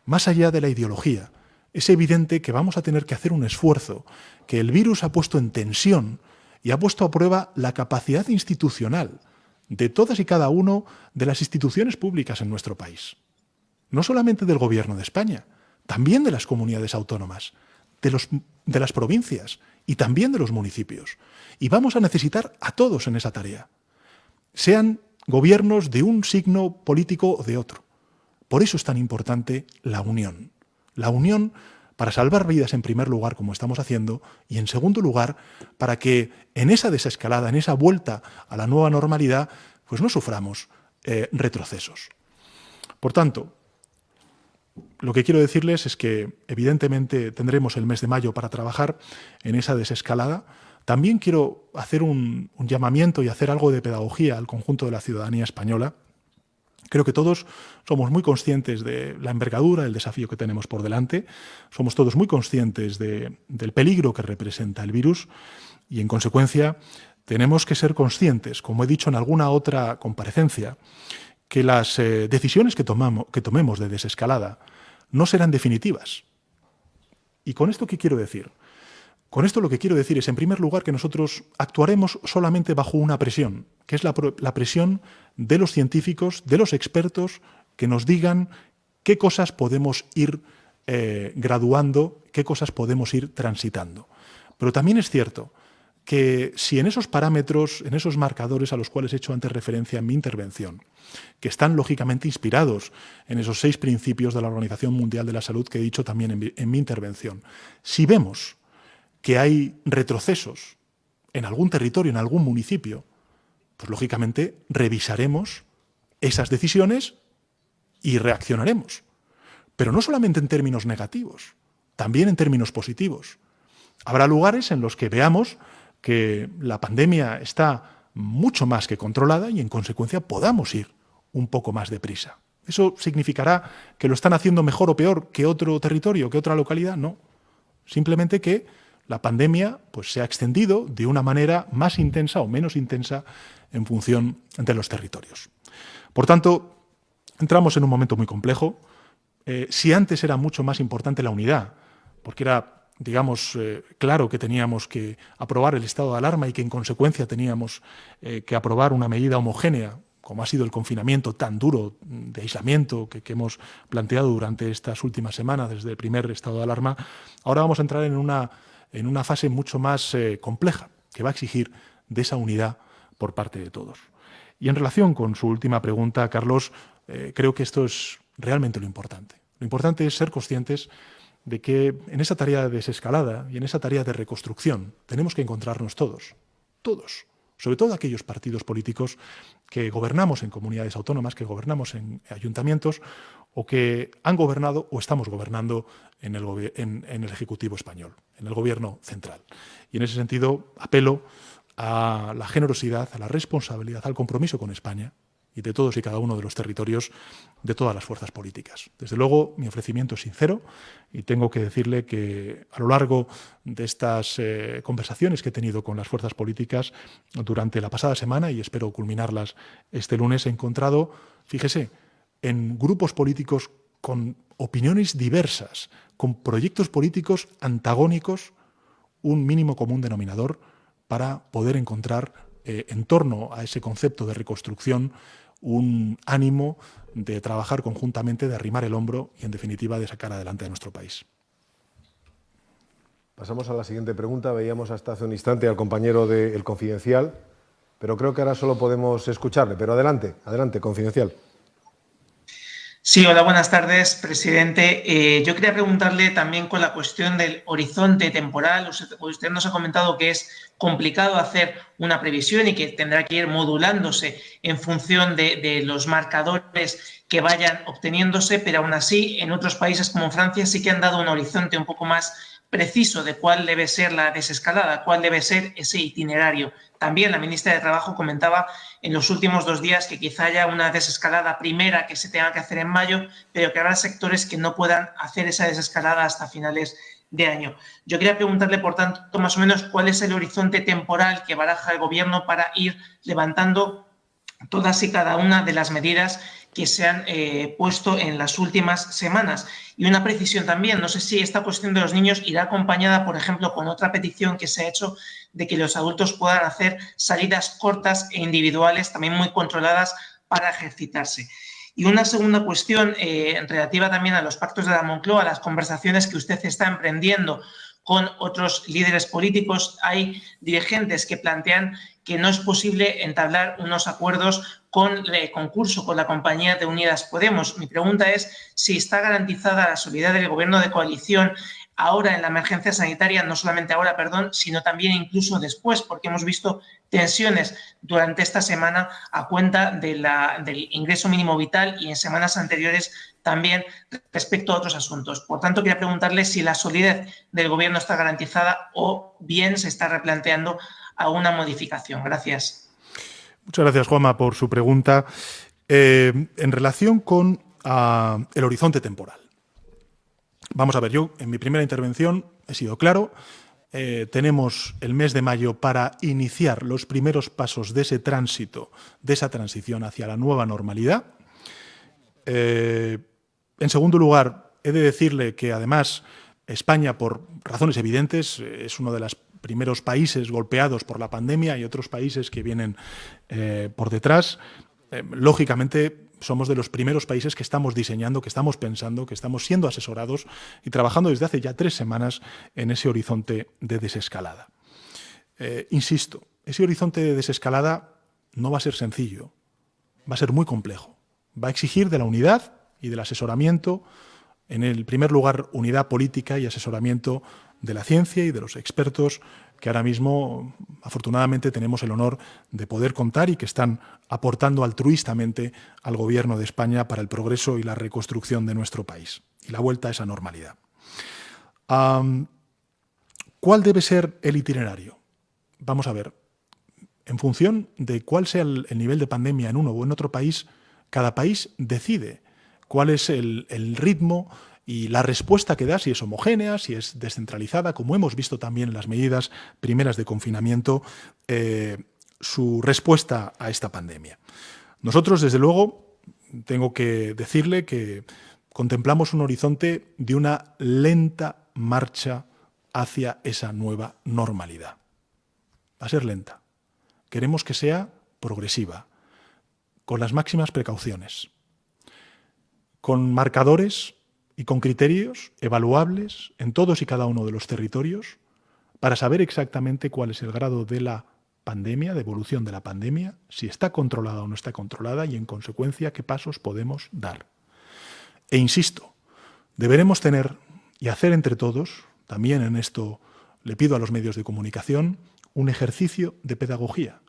Más allá de la ideología, es evidente que vamos a tener que hacer un esfuerzo, que el virus ha puesto en tensión y ha puesto a prueba la capacidad institucional de todas y cada una de las instituciones públicas en nuestro país. No solamente del Gobierno de España, también de las comunidades autónomas, de las provincias y también de los municipios. Y vamos a necesitar a todos en esa tarea, sean gobiernos de un signo político o de otro. Por eso es tan importante la unión. La unión para salvar vidas en primer lugar, como estamos haciendo, y en segundo lugar, para que en esa desescalada, en esa vuelta a la nueva normalidad, pues no suframos retrocesos. Por tanto, lo que quiero decirles es que evidentemente tendremos el mes de mayo para trabajar en esa desescalada. También quiero hacer un llamamiento y hacer algo de pedagogía al conjunto de la ciudadanía española. Creo que todos somos muy conscientes de la envergadura, del desafío que tenemos por delante. Somos todos muy conscientes del peligro que representa el virus y, en consecuencia, tenemos que ser conscientes, como he dicho en alguna otra comparecencia, que las decisiones que tomemos de desescalada no serán definitivas. ¿Y con esto qué quiero decir? Con esto lo que quiero decir es, en primer lugar, que nosotros actuaremos solamente bajo una presión, que es la presión de los científicos, de los expertos, que nos digan qué cosas podemos ir graduando, qué cosas podemos ir transitando. Pero también es cierto que si en esos parámetros, en esos marcadores a los cuales he hecho antes referencia en mi intervención, que están lógicamente inspirados en esos 6 principios de la Organización Mundial de la Salud que he dicho también en mi intervención, si vemos que hay retrocesos en algún territorio, en algún municipio, pues lógicamente revisaremos esas decisiones y reaccionaremos. Pero no solamente en términos negativos, también en términos positivos. Habrá lugares en los que veamos que la pandemia está mucho más que controlada y, en consecuencia, podamos ir un poco más deprisa. ¿Eso significará que lo están haciendo mejor o peor que otro territorio, que otra localidad? No. Simplemente que la pandemia pues, se ha extendido de una manera más intensa o menos intensa en función de los territorios. Por tanto, entramos en un momento muy complejo. Si antes era mucho más importante la unidad, porque era, digamos, claro que teníamos que aprobar el estado de alarma y que en consecuencia teníamos que aprobar una medida homogénea, como ha sido el confinamiento tan duro de aislamiento que hemos planteado durante estas últimas semanas desde el primer estado de alarma, ahora vamos a entrar en una fase mucho más compleja, que va a exigir de esa unidad por parte de todos. Y en relación con su última pregunta, Carlos, creo que esto es realmente lo importante. Lo importante es ser conscientes de que en esa tarea de desescalada y en esa tarea de reconstrucción tenemos que encontrarnos todos, sobre todo aquellos partidos políticos que gobernamos en comunidades autónomas, que gobernamos en ayuntamientos o que han gobernado o estamos gobernando en el Ejecutivo español, en el Gobierno central. Y en ese sentido apelo a la generosidad, a la responsabilidad, al compromiso con España y de todos y cada uno de los territorios de todas las fuerzas políticas. Desde luego, mi ofrecimiento es sincero y tengo que decirle que a lo largo de estas conversaciones que he tenido con las fuerzas políticas durante la pasada semana, y espero culminarlas este lunes, he encontrado, fíjese, en grupos políticos con opiniones diversas, con proyectos políticos antagónicos, un mínimo común denominador para poder encontrar en torno a ese concepto de reconstrucción un ánimo de trabajar conjuntamente, de arrimar el hombro y, en definitiva, de sacar adelante a nuestro país. Pasamos a la siguiente pregunta. Veíamos hasta hace un instante al compañero de El Confidencial, pero creo que ahora solo podemos escucharle. Pero adelante, Confidencial. Sí, hola, buenas tardes, presidente. Yo quería preguntarle también con la cuestión del horizonte temporal. Usted nos ha comentado que es complicado hacer una previsión y que tendrá que ir modulándose en función de los marcadores que vayan obteniéndose, pero aún así en otros países como Francia sí que han dado un horizonte un poco más preciso de cuál debe ser la desescalada, cuál debe ser ese itinerario. También la ministra de Trabajo comentaba en los últimos 2 días que quizá haya una desescalada primera que se tenga que hacer en mayo, pero que habrá sectores que no puedan hacer esa desescalada hasta finales de año. Yo quería preguntarle, por tanto, más o menos cuál es el horizonte temporal que baraja el Gobierno para ir levantando todas y cada una de las medidas que se han puesto en las últimas semanas. Y una precisión también, no sé si esta cuestión de los niños irá acompañada, por ejemplo, con otra petición que se ha hecho de que los adultos puedan hacer salidas cortas e individuales, también muy controladas, para ejercitarse. Y una segunda cuestión relativa también a los pactos de la Moncloa, a las conversaciones que usted está emprendiendo con otros líderes políticos. Hay dirigentes que plantean que no es posible entablar unos acuerdos con el concurso, con la compañía de Unidas Podemos. Mi pregunta es si está garantizada la solidaridad del Gobierno de coalición ahora en la emergencia sanitaria, no solamente ahora, perdón, sino también incluso después, porque hemos visto tensiones durante esta semana a cuenta del ingreso mínimo vital y en semanas anteriores también respecto a otros asuntos. Por tanto, quería preguntarle si la solidez del Gobierno está garantizada o bien se está replanteando alguna modificación. Gracias. Muchas gracias, Juanma, por su pregunta. En relación con el horizonte temporal. Vamos a ver, yo en mi primera intervención he sido claro. Tenemos el mes de mayo para iniciar los primeros pasos de ese tránsito, de esa transición hacia la nueva normalidad. En segundo lugar, he de decirle que además España, por razones evidentes, es uno de los primeros países golpeados por la pandemia y otros países que vienen por detrás. Lógicamente, somos de los primeros países que estamos diseñando, que estamos pensando, que estamos siendo asesorados y trabajando desde hace ya 3 semanas en ese horizonte de desescalada. Insisto, ese horizonte de desescalada no va a ser sencillo, va a ser muy complejo. Va a exigir de la unidad y del asesoramiento, en el primer lugar, unidad política y asesoramiento de la ciencia y de los expertos que ahora mismo, afortunadamente, tenemos el honor de poder contar y que están aportando altruistamente al Gobierno de España para el progreso y la reconstrucción de nuestro país y la vuelta a esa normalidad. ¿Cuál debe ser el itinerario? Vamos a ver, en función de cuál sea el nivel de pandemia en uno o en otro país, cada país decide cuál es el ritmo y la respuesta que da, si es homogénea, si es descentralizada, como hemos visto también en las medidas primeras de confinamiento, su respuesta a esta pandemia. Nosotros, desde luego, tengo que decirle que contemplamos un horizonte de una lenta marcha hacia esa nueva normalidad. Va a ser lenta. Queremos que sea progresiva, con las máximas precauciones, con marcadores y con criterios evaluables en todos y cada uno de los territorios para saber exactamente cuál es el grado de la pandemia, de evolución de la pandemia, si está controlada o no está controlada y, en consecuencia, qué pasos podemos dar. E insisto, deberemos tener y hacer entre todos, también en esto le pido a los medios de comunicación, un ejercicio de pedagogía,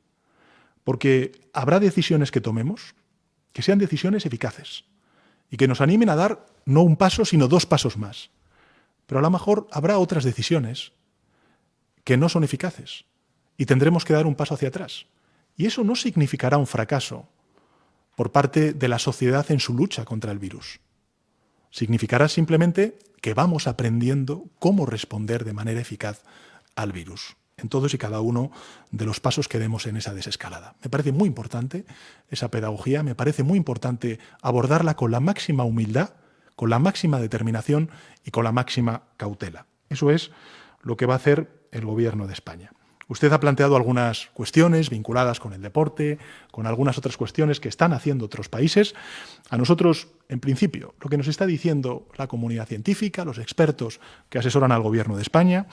porque habrá decisiones que tomemos que sean decisiones eficaces y que nos animen a dar no un paso, sino 2 pasos más. Pero a lo mejor habrá otras decisiones que no son eficaces y tendremos que dar un paso hacia atrás. Y eso no significará un fracaso por parte de la sociedad en su lucha contra el virus. Significará simplemente que vamos aprendiendo cómo responder de manera eficaz al virus en todos y cada uno de los pasos que demos en esa desescalada. Me parece muy importante esa pedagogía, me parece muy importante abordarla con la máxima humildad, con la máxima determinación y con la máxima cautela. Eso es lo que va a hacer el Gobierno de España. Usted ha planteado algunas cuestiones vinculadas con el deporte, con algunas otras cuestiones que están haciendo otros países. A nosotros, en principio, lo que nos está diciendo la comunidad científica, los expertos que asesoran al Gobierno de España,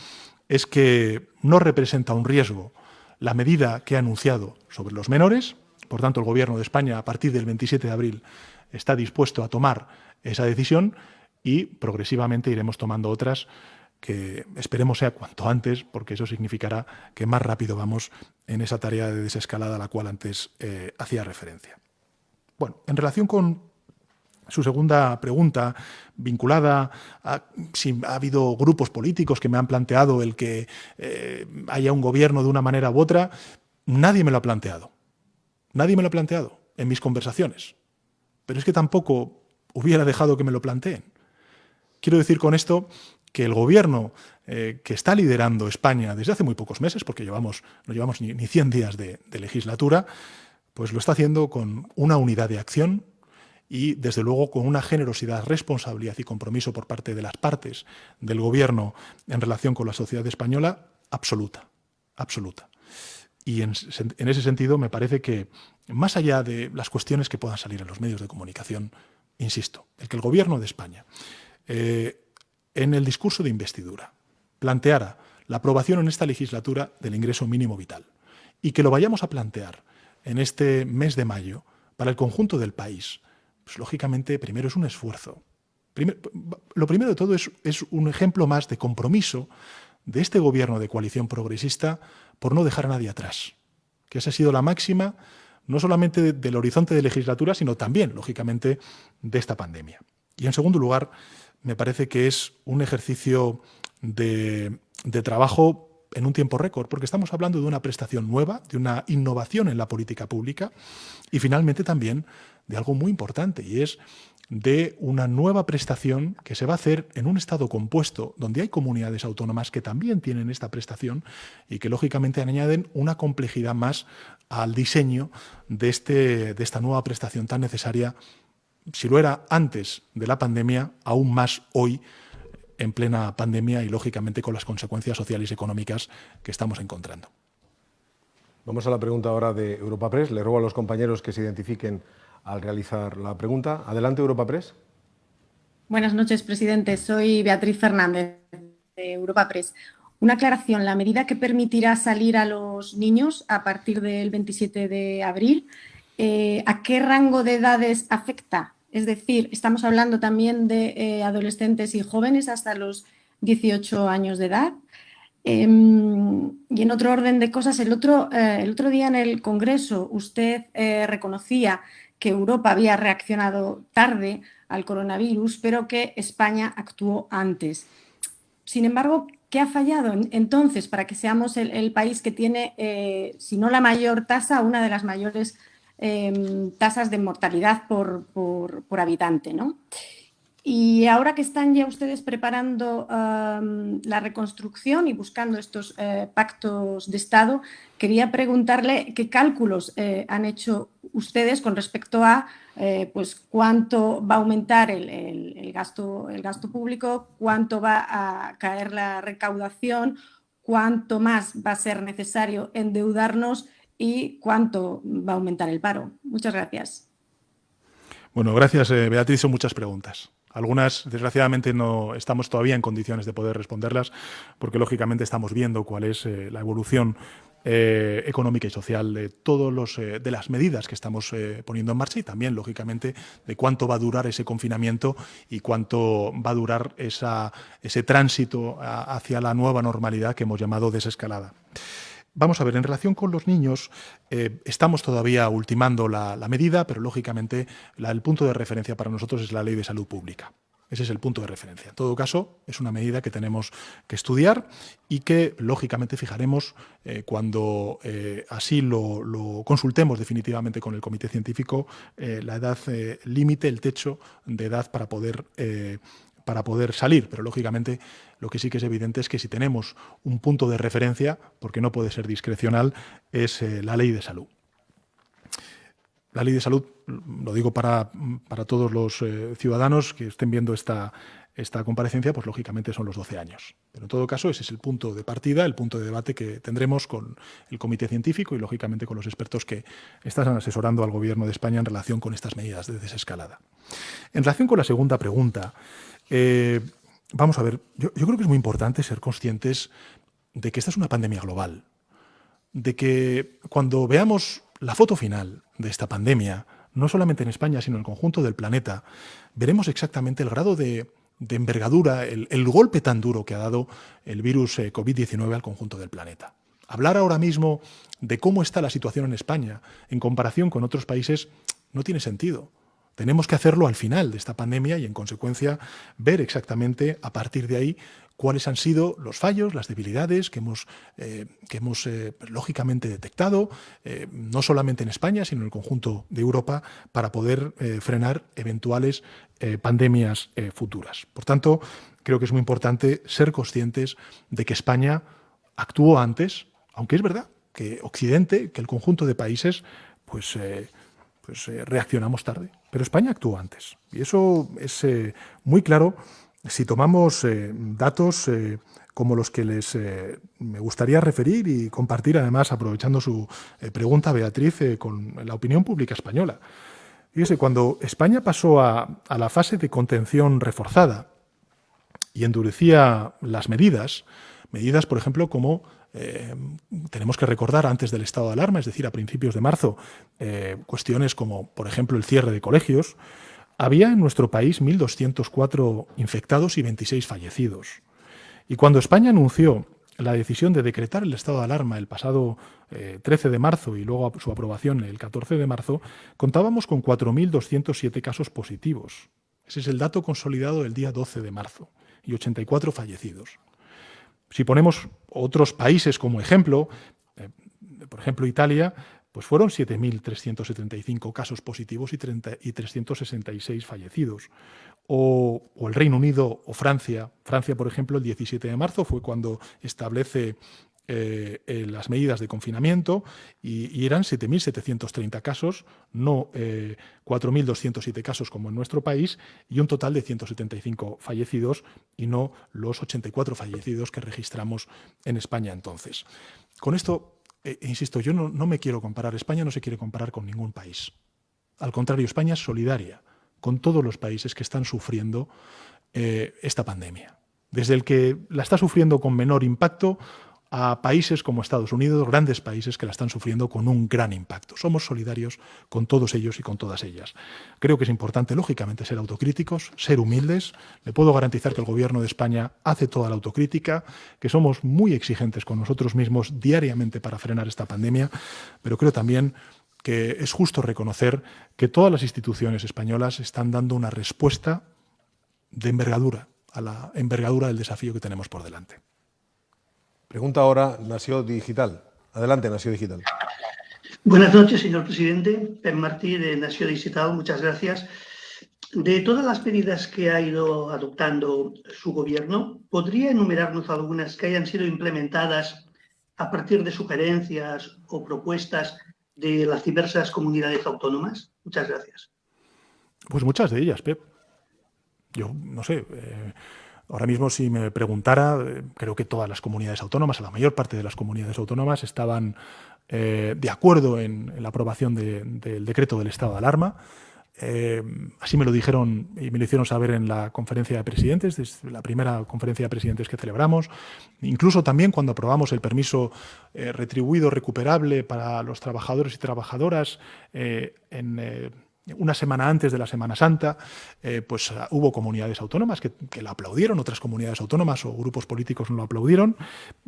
es que no representa un riesgo la medida que ha anunciado sobre los menores. Por tanto, el Gobierno de España, a partir del 27 de abril, está dispuesto a tomar esa decisión y progresivamente iremos tomando otras que esperemos sea cuanto antes, porque eso significará que más rápido vamos en esa tarea de desescalada a la cual antes hacía referencia. Bueno, en relación con su segunda pregunta, vinculada a si ha habido grupos políticos que me han planteado el que haya un gobierno de una manera u otra, nadie me lo ha planteado. Nadie me lo ha planteado en mis conversaciones. Pero es que tampoco hubiera dejado que me lo planteen. Quiero decir con esto que el gobierno que está liderando España desde hace muy pocos meses, porque no llevamos ni 100 días de legislatura, pues lo está haciendo con una unidad de acción y, desde luego, con una generosidad, responsabilidad y compromiso por parte de las partes del Gobierno en relación con la sociedad española absoluta, absoluta. Y en ese sentido me parece que, más allá de las cuestiones que puedan salir en los medios de comunicación, insisto, el que el Gobierno de España, en el discurso de investidura, planteara la aprobación en esta legislatura del ingreso mínimo vital y que lo vayamos a plantear en este mes de mayo para el conjunto del país, pues lógicamente primero es un esfuerzo. Lo primero de todo es un ejemplo más de compromiso de este Gobierno de coalición progresista por no dejar a nadie atrás, que esa ha sido la máxima no solamente del horizonte de legislatura, sino también, lógicamente, de esta pandemia. Y, en segundo lugar, me parece que es un ejercicio de trabajo en un tiempo récord, porque estamos hablando de una prestación nueva, de una innovación en la política pública y, finalmente, también de algo muy importante, y es de una nueva prestación que se va a hacer en un Estado compuesto, donde hay comunidades autónomas que también tienen esta prestación y que, lógicamente, añaden una complejidad más al diseño de esta nueva prestación tan necesaria, si lo era antes de la pandemia, aún más hoy, en plena pandemia y, lógicamente, con las consecuencias sociales y económicas que estamos encontrando. Vamos a la pregunta ahora de Europa Press. Le ruego a los compañeros que se identifiquen al realizar la pregunta. Adelante, Europa Press. Buenas noches, presidente. Soy Beatriz Fernández, de Europa Press. Una aclaración. La medida que permitirá salir a los niños a partir del 27 de abril, ¿a qué rango de edades afecta? Es decir, estamos hablando también de adolescentes y jóvenes hasta los 18 años de edad. Y en otro orden de cosas, el otro día en el Congreso usted reconocía que Europa había reaccionado tarde al coronavirus, pero que España actuó antes. Sin embargo, ¿qué ha fallado entonces para que seamos el país que tiene, si no la mayor tasa, una de las mayores tasas de mortalidad por habitante, ¿no? Y ahora que están ya ustedes preparando la reconstrucción y buscando estos pactos de Estado, quería preguntarle qué cálculos han hecho ustedes con respecto a pues cuánto va a aumentar el gasto público, cuánto va a caer la recaudación, cuánto más va a ser necesario endeudarnos y cuánto va a aumentar el paro. Muchas gracias. Bueno, gracias, Beatriz. Son muchas preguntas. Algunas, desgraciadamente, no estamos todavía en condiciones de poder responderlas porque, lógicamente, estamos viendo cuál es la evolución económica y social de de las medidas que estamos poniendo en marcha y también, lógicamente, de cuánto va a durar ese confinamiento y cuánto va a durar ese tránsito hacia la nueva normalidad que hemos llamado desescalada. Vamos a ver, en relación con los niños, estamos todavía ultimando la medida, pero lógicamente el punto de referencia para nosotros es la Ley de Salud Pública. Ese es el punto de referencia. En todo caso, es una medida que tenemos que estudiar y que, lógicamente, fijaremos cuando así lo consultemos definitivamente con el Comité Científico, la edad límite, el techo de edad para poder salir, pero lógicamente lo que sí que es evidente es que si tenemos un punto de referencia, porque no puede ser discrecional, es la Ley de Salud. La Ley de Salud, lo digo para todos los ciudadanos que estén viendo esta comparecencia, pues lógicamente son los 12 años. Pero en todo caso ese es el punto de partida, el punto de debate que tendremos con el Comité Científico y lógicamente con los expertos que están asesorando al Gobierno de España en relación con estas medidas de desescalada. En relación con la segunda pregunta, vamos a ver, yo creo que es muy importante ser conscientes de que esta es una pandemia global, de que cuando veamos la foto final de esta pandemia, no solamente en España, sino en el conjunto del planeta, veremos exactamente el grado de envergadura, el golpe tan duro que ha dado el virus COVID-19 al conjunto del planeta. Hablar ahora mismo de cómo está la situación en España en comparación con otros países no tiene sentido. Tenemos que hacerlo al final de esta pandemia y, en consecuencia, ver exactamente a partir de ahí cuáles han sido los fallos, las debilidades que hemos lógicamente detectado, no solamente en España, sino en el conjunto de Europa, para poder frenar eventuales pandemias futuras. Por tanto, creo que es muy importante ser conscientes de que España actuó antes, aunque es verdad que Occidente, que el conjunto de países, reaccionamos tarde. Pero España actuó antes. Y eso es muy claro si tomamos datos como los que me gustaría referir y compartir, además, aprovechando su pregunta, Beatriz, con la opinión pública española. Fíjese, cuando España pasó a la fase de contención reforzada y endurecía las medidas, por ejemplo, como tenemos que recordar antes del estado de alarma, es decir, a principios de marzo, cuestiones como, por ejemplo, el cierre de colegios, había en nuestro país 1.204 infectados y 26 fallecidos. Y cuando España anunció la decisión de decretar el estado de alarma el pasado 13 de marzo y luego su aprobación el 14 de marzo, contábamos con 4.207 casos positivos. Ese es el dato consolidado del día 12 de marzo y 84 fallecidos. Si ponemos otros países como ejemplo, por ejemplo Italia, pues fueron 7.375 casos positivos y 366 fallecidos. O el Reino Unido o Francia. Francia, por ejemplo, el 17 de marzo fue cuando establece las medidas de confinamiento y eran 7.730 casos, no 4.207 casos como en nuestro país, y un total de 175 fallecidos y no los 84 fallecidos que registramos en España entonces. Con esto, insisto, yo no me quiero comparar. España no se quiere comparar con ningún país. Al contrario, España es solidaria con todos los países que están sufriendo esta pandemia. Desde el que la está sufriendo con menor impacto a países como Estados Unidos, grandes países que la están sufriendo con un gran impacto. Somos solidarios con todos ellos y con todas ellas. Creo que es importante, lógicamente, ser autocríticos, ser humildes. Le puedo garantizar que el Gobierno de España hace toda la autocrítica, que somos muy exigentes con nosotros mismos diariamente para frenar esta pandemia, pero creo también que es justo reconocer que todas las instituciones españolas están dando una respuesta de envergadura, a la envergadura del desafío que tenemos por delante. Pregunta ahora Nació Digital. Adelante, Nació Digital. Buenas noches, señor presidente. Pep Martí, de Nació Digital. Muchas gracias. De todas las medidas que ha ido adoptando su gobierno, ¿podría enumerarnos algunas que hayan sido implementadas a partir de sugerencias o propuestas de las diversas comunidades autónomas? Muchas gracias. Pues muchas de ellas, Pep. Yo no sé... Ahora mismo, si me preguntara, creo que todas las comunidades autónomas, la mayor parte de las comunidades autónomas, estaban de acuerdo en la aprobación del decreto del estado de alarma. Así me lo dijeron y me lo hicieron saber en la conferencia de presidentes, desde la primera conferencia de presidentes que celebramos. Incluso también cuando aprobamos el permiso retribuido recuperable para los trabajadores y trabajadoras una semana antes de la Semana Santa, pues hubo comunidades autónomas que la aplaudieron, otras comunidades autónomas o grupos políticos no lo aplaudieron.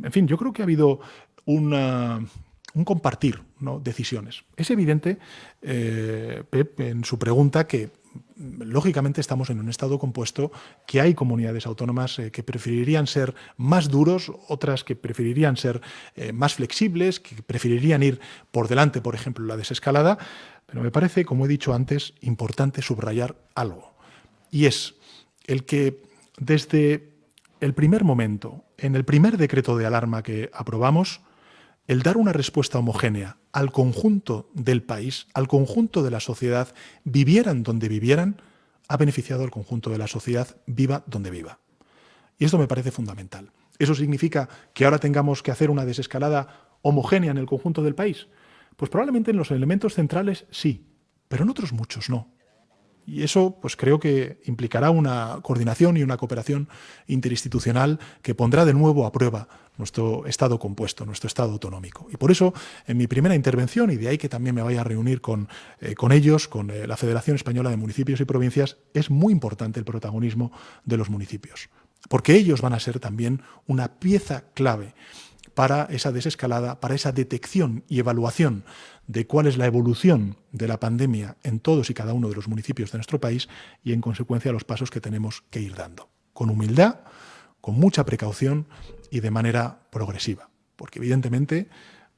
En fin, yo creo que ha habido un compartir, ¿no?, decisiones. Es evidente, Pep, en su pregunta, que lógicamente estamos en un estado compuesto, que hay comunidades autónomas que preferirían ser más duros, otras que preferirían ser más flexibles, que preferirían ir por delante, por ejemplo, en la desescalada. Pero me parece, como he dicho antes, importante subrayar algo. Y es el que desde el primer momento, en el primer decreto de alarma que aprobamos, el dar una respuesta homogénea al conjunto del país, al conjunto de la sociedad, vivieran donde vivieran, ha beneficiado al conjunto de la sociedad, viva donde viva. Y esto me parece fundamental. ¿Eso significa que ahora tengamos que hacer una desescalada homogénea en el conjunto del país? Pues probablemente en los elementos centrales sí, pero en otros muchos no. Y eso, pues creo que implicará una coordinación y una cooperación interinstitucional que pondrá de nuevo a prueba nuestro Estado compuesto, nuestro Estado autonómico. Y por eso, en mi primera intervención, y de ahí que también me vaya a reunir con ellos, con la Federación Española de Municipios y Provincias, es muy importante el protagonismo de los municipios, porque ellos van a ser también una pieza clave para esa desescalada, para esa detección y evaluación de cuál es la evolución de la pandemia en todos y cada uno de los municipios de nuestro país y, en consecuencia, los pasos que tenemos que ir dando. Con humildad, con mucha precaución y de manera progresiva. Porque, evidentemente,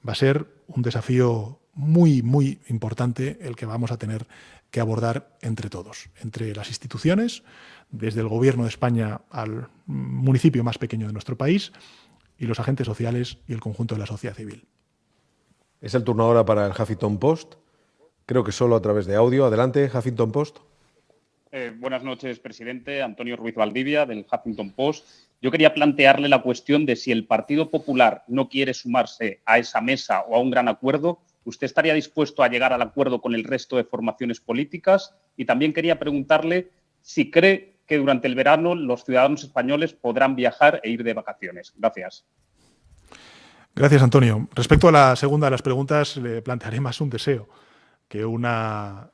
va a ser un desafío muy, muy importante el que vamos a tener que abordar entre todos, entre las instituciones, desde el Gobierno de España al municipio más pequeño de nuestro país, y los agentes sociales y el conjunto de la sociedad civil. Es el turno ahora para el Huffington Post. creo que solo a través de audio. Adelante, Huffington Post. Buenas noches, presidente. Antonio Ruiz Valdivia, del Huffington Post. Yo quería plantearle la cuestión de si el Partido Popular no quiere sumarse a esa mesa o a un gran acuerdo, ¿usted estaría dispuesto a llegar al acuerdo con el resto de formaciones políticas? Y también quería preguntarle si cree que durante el verano los ciudadanos españoles podrán viajar e ir de vacaciones. Gracias. Gracias, Antonio. Respecto a la segunda de las preguntas, le plantearé más un deseo que una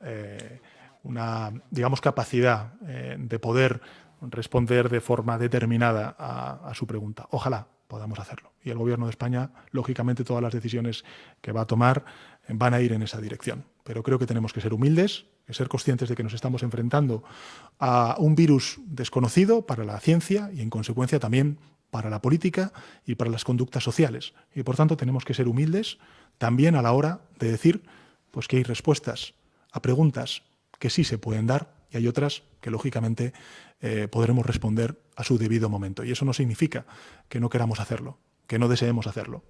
digamos, capacidad de poder responder de forma determinada a su pregunta. Ojalá podamos hacerlo. Y el Gobierno de España, lógicamente, todas las decisiones que va a tomar van a ir en esa dirección. Pero creo que tenemos que ser humildes, que ser conscientes de que nos estamos enfrentando a un virus desconocido para la ciencia y, en consecuencia, también para la política y para las conductas sociales. Y, por tanto, tenemos que ser humildes también a la hora de decir pues, que hay respuestas a preguntas que sí se pueden dar y hay otras que, lógicamente, podremos responder a su debido momento. Y eso no significa que no queramos hacerlo, que no deseemos hacerlo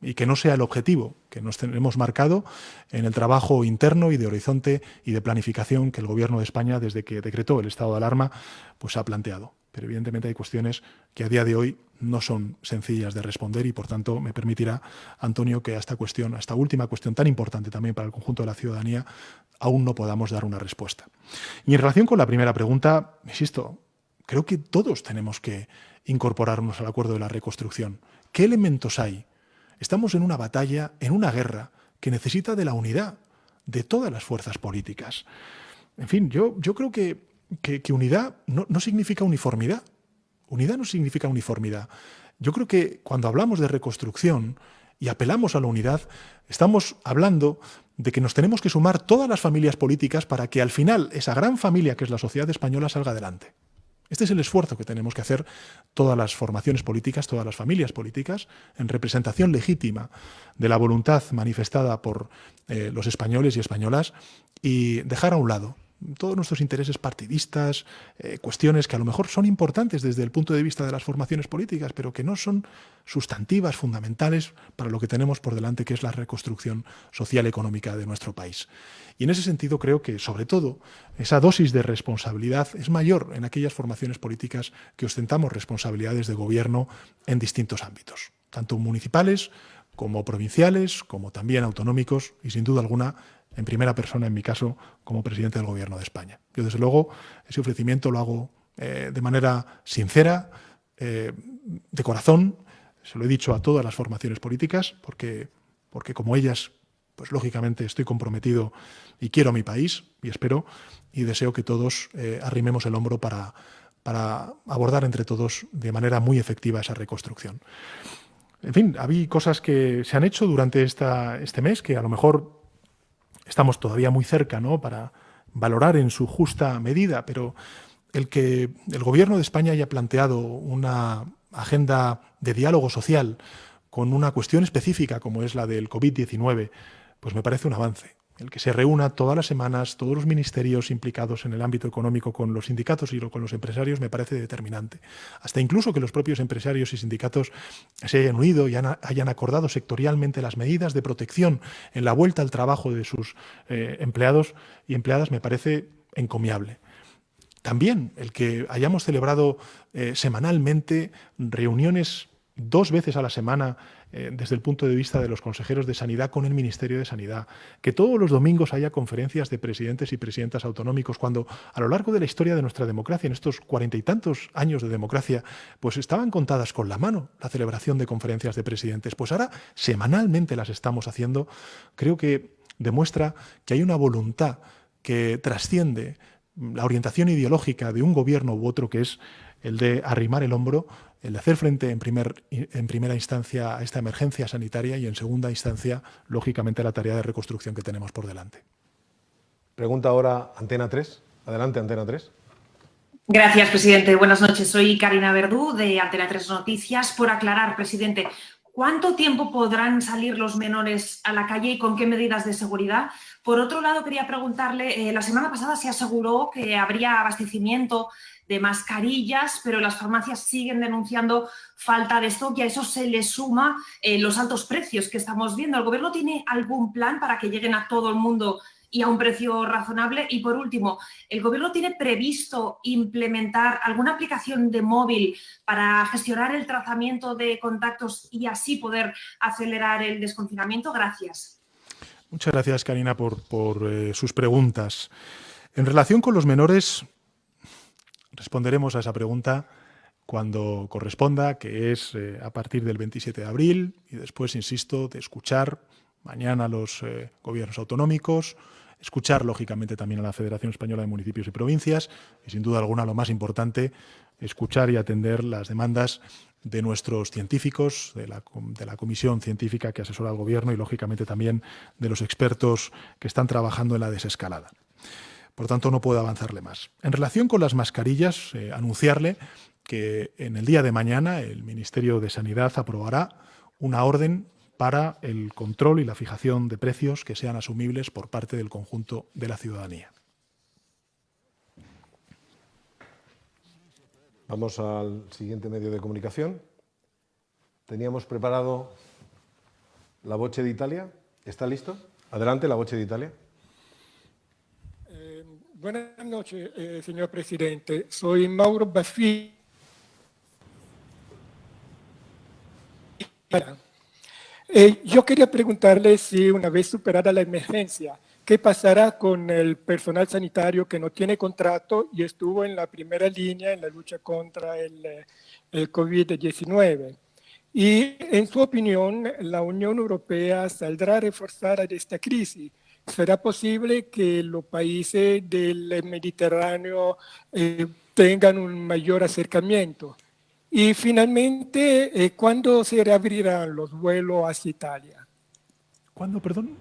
y que no sea el objetivo que nos tenemos marcado en el trabajo interno y de horizonte y de planificación que el Gobierno de España, desde que decretó el estado de alarma, pues ha planteado. Pero evidentemente hay cuestiones que a día de hoy no son sencillas de responder y, por tanto, me permitirá, Antonio, que a esta última cuestión tan importante también para el conjunto de la ciudadanía, aún no podamos dar una respuesta. Y en relación con la primera pregunta, insisto, creo que todos tenemos que incorporarnos al acuerdo de la reconstrucción. ¿Qué elementos hay? Estamos en una batalla, en una guerra que necesita de la unidad de todas las fuerzas políticas. En fin, yo creo que unidad no significa uniformidad. Unidad no significa uniformidad. Yo creo que cuando hablamos de reconstrucción y apelamos a la unidad, estamos hablando de que nos tenemos que sumar todas las familias políticas para que al final esa gran familia que es la sociedad española salga adelante. Este es el esfuerzo que tenemos que hacer todas las formaciones políticas, todas las familias políticas, en representación legítima de la voluntad manifestada por los españoles y españolas, y dejar a un lado todos nuestros intereses partidistas, cuestiones que a lo mejor son importantes desde el punto de vista de las formaciones políticas, pero que no son sustantivas, fundamentales para lo que tenemos por delante, que es la reconstrucción social y económica de nuestro país. Y en ese sentido creo que, sobre todo, esa dosis de responsabilidad es mayor en aquellas formaciones políticas que ostentamos responsabilidades de gobierno en distintos ámbitos, tanto municipales como provinciales, como también autonómicos y, sin duda alguna, en primera persona, en mi caso, como presidente del Gobierno de España. Yo, desde luego, ese ofrecimiento lo hago de manera sincera, de corazón. Se lo he dicho a todas las formaciones políticas, porque como ellas, pues lógicamente estoy comprometido y quiero a mi país, y espero y deseo que todos arrimemos el hombro para abordar entre todos de manera muy efectiva esa reconstrucción. En fin, había cosas que se han hecho durante este mes que a lo mejor estamos todavía muy cerca, ¿no?, para valorar en su justa medida, pero el que el Gobierno de España haya planteado una agenda de diálogo social con una cuestión específica como es la del COVID-19, pues me parece un avance. El que se reúna todas las semanas, todos los ministerios implicados en el ámbito económico con los sindicatos y con los empresarios me parece determinante. Hasta incluso que los propios empresarios y sindicatos se hayan unido y hayan acordado sectorialmente las medidas de protección en la vuelta al trabajo de sus empleados y empleadas me parece encomiable. También el que hayamos celebrado semanalmente reuniones 2 veces a la semana desde el punto de vista de los consejeros de Sanidad con el Ministerio de Sanidad, que todos los domingos haya conferencias de presidentes y presidentas autonómicos, cuando a lo largo de la historia de nuestra democracia, en estos 40 y tantos años de democracia, pues estaban contadas con la mano la celebración de conferencias de presidentes. Pues ahora semanalmente las estamos haciendo. Creo que demuestra que hay una voluntad que trasciende la orientación ideológica de un gobierno u otro, que es el de arrimar el hombro, el de hacer frente en primera instancia a esta emergencia sanitaria y en segunda instancia, lógicamente, a la tarea de reconstrucción que tenemos por delante. Pregunta ahora Antena 3. Adelante, Antena 3. Gracias, presidente. Buenas noches. Soy Karina Verdú, de Antena 3 Noticias. Por aclarar, presidente, ¿cuánto tiempo podrán salir los menores a la calle y con qué medidas de seguridad? Por otro lado, quería preguntarle, la semana pasada se aseguró que habría abastecimiento de mascarillas, pero las farmacias siguen denunciando falta de stock y a eso se le suma los altos precios que estamos viendo. ¿El Gobierno tiene algún plan para que lleguen a todo el mundo y a un precio razonable? Y por último, ¿el Gobierno tiene previsto implementar alguna aplicación de móvil para gestionar el trazamiento de contactos y así poder acelerar el desconfinamiento? Gracias. Muchas gracias, Karina, por sus preguntas. En relación con los menores, responderemos a esa pregunta cuando corresponda, que es a partir del 27 de abril, y después, insisto, de escuchar mañana a los gobiernos autonómicos, escuchar, lógicamente, también a la Federación Española de Municipios y Provincias, y, sin duda alguna, lo más importante, escuchar y atender las demandas de nuestros científicos, de la comisión científica que asesora al Gobierno y, lógicamente, también de los expertos que están trabajando en la desescalada. Por tanto, no puedo avanzarle más. En relación con las mascarillas, anunciarle que en el día de mañana el Ministerio de Sanidad aprobará una orden para el control y la fijación de precios que sean asumibles por parte del conjunto de la ciudadanía. Vamos al siguiente medio de comunicación. Teníamos preparado la Voce d'Italia. ¿Está listo? Adelante, la Voce d'Italia. Buenas noches, señor presidente. Soy Mauro Baffi. Yo quería preguntarle si una vez superada la emergencia, ¿qué pasará con el personal sanitario que no tiene contrato y estuvo en la primera línea en la lucha contra el COVID-19? Y, en su opinión, ¿la Unión Europea saldrá reforzada de esta crisis? ¿Será posible que los países del Mediterráneo tengan un mayor acercamiento? Y finalmente, ¿cuándo se reabrirán los vuelos hacia Italia? ¿Cuándo, perdón?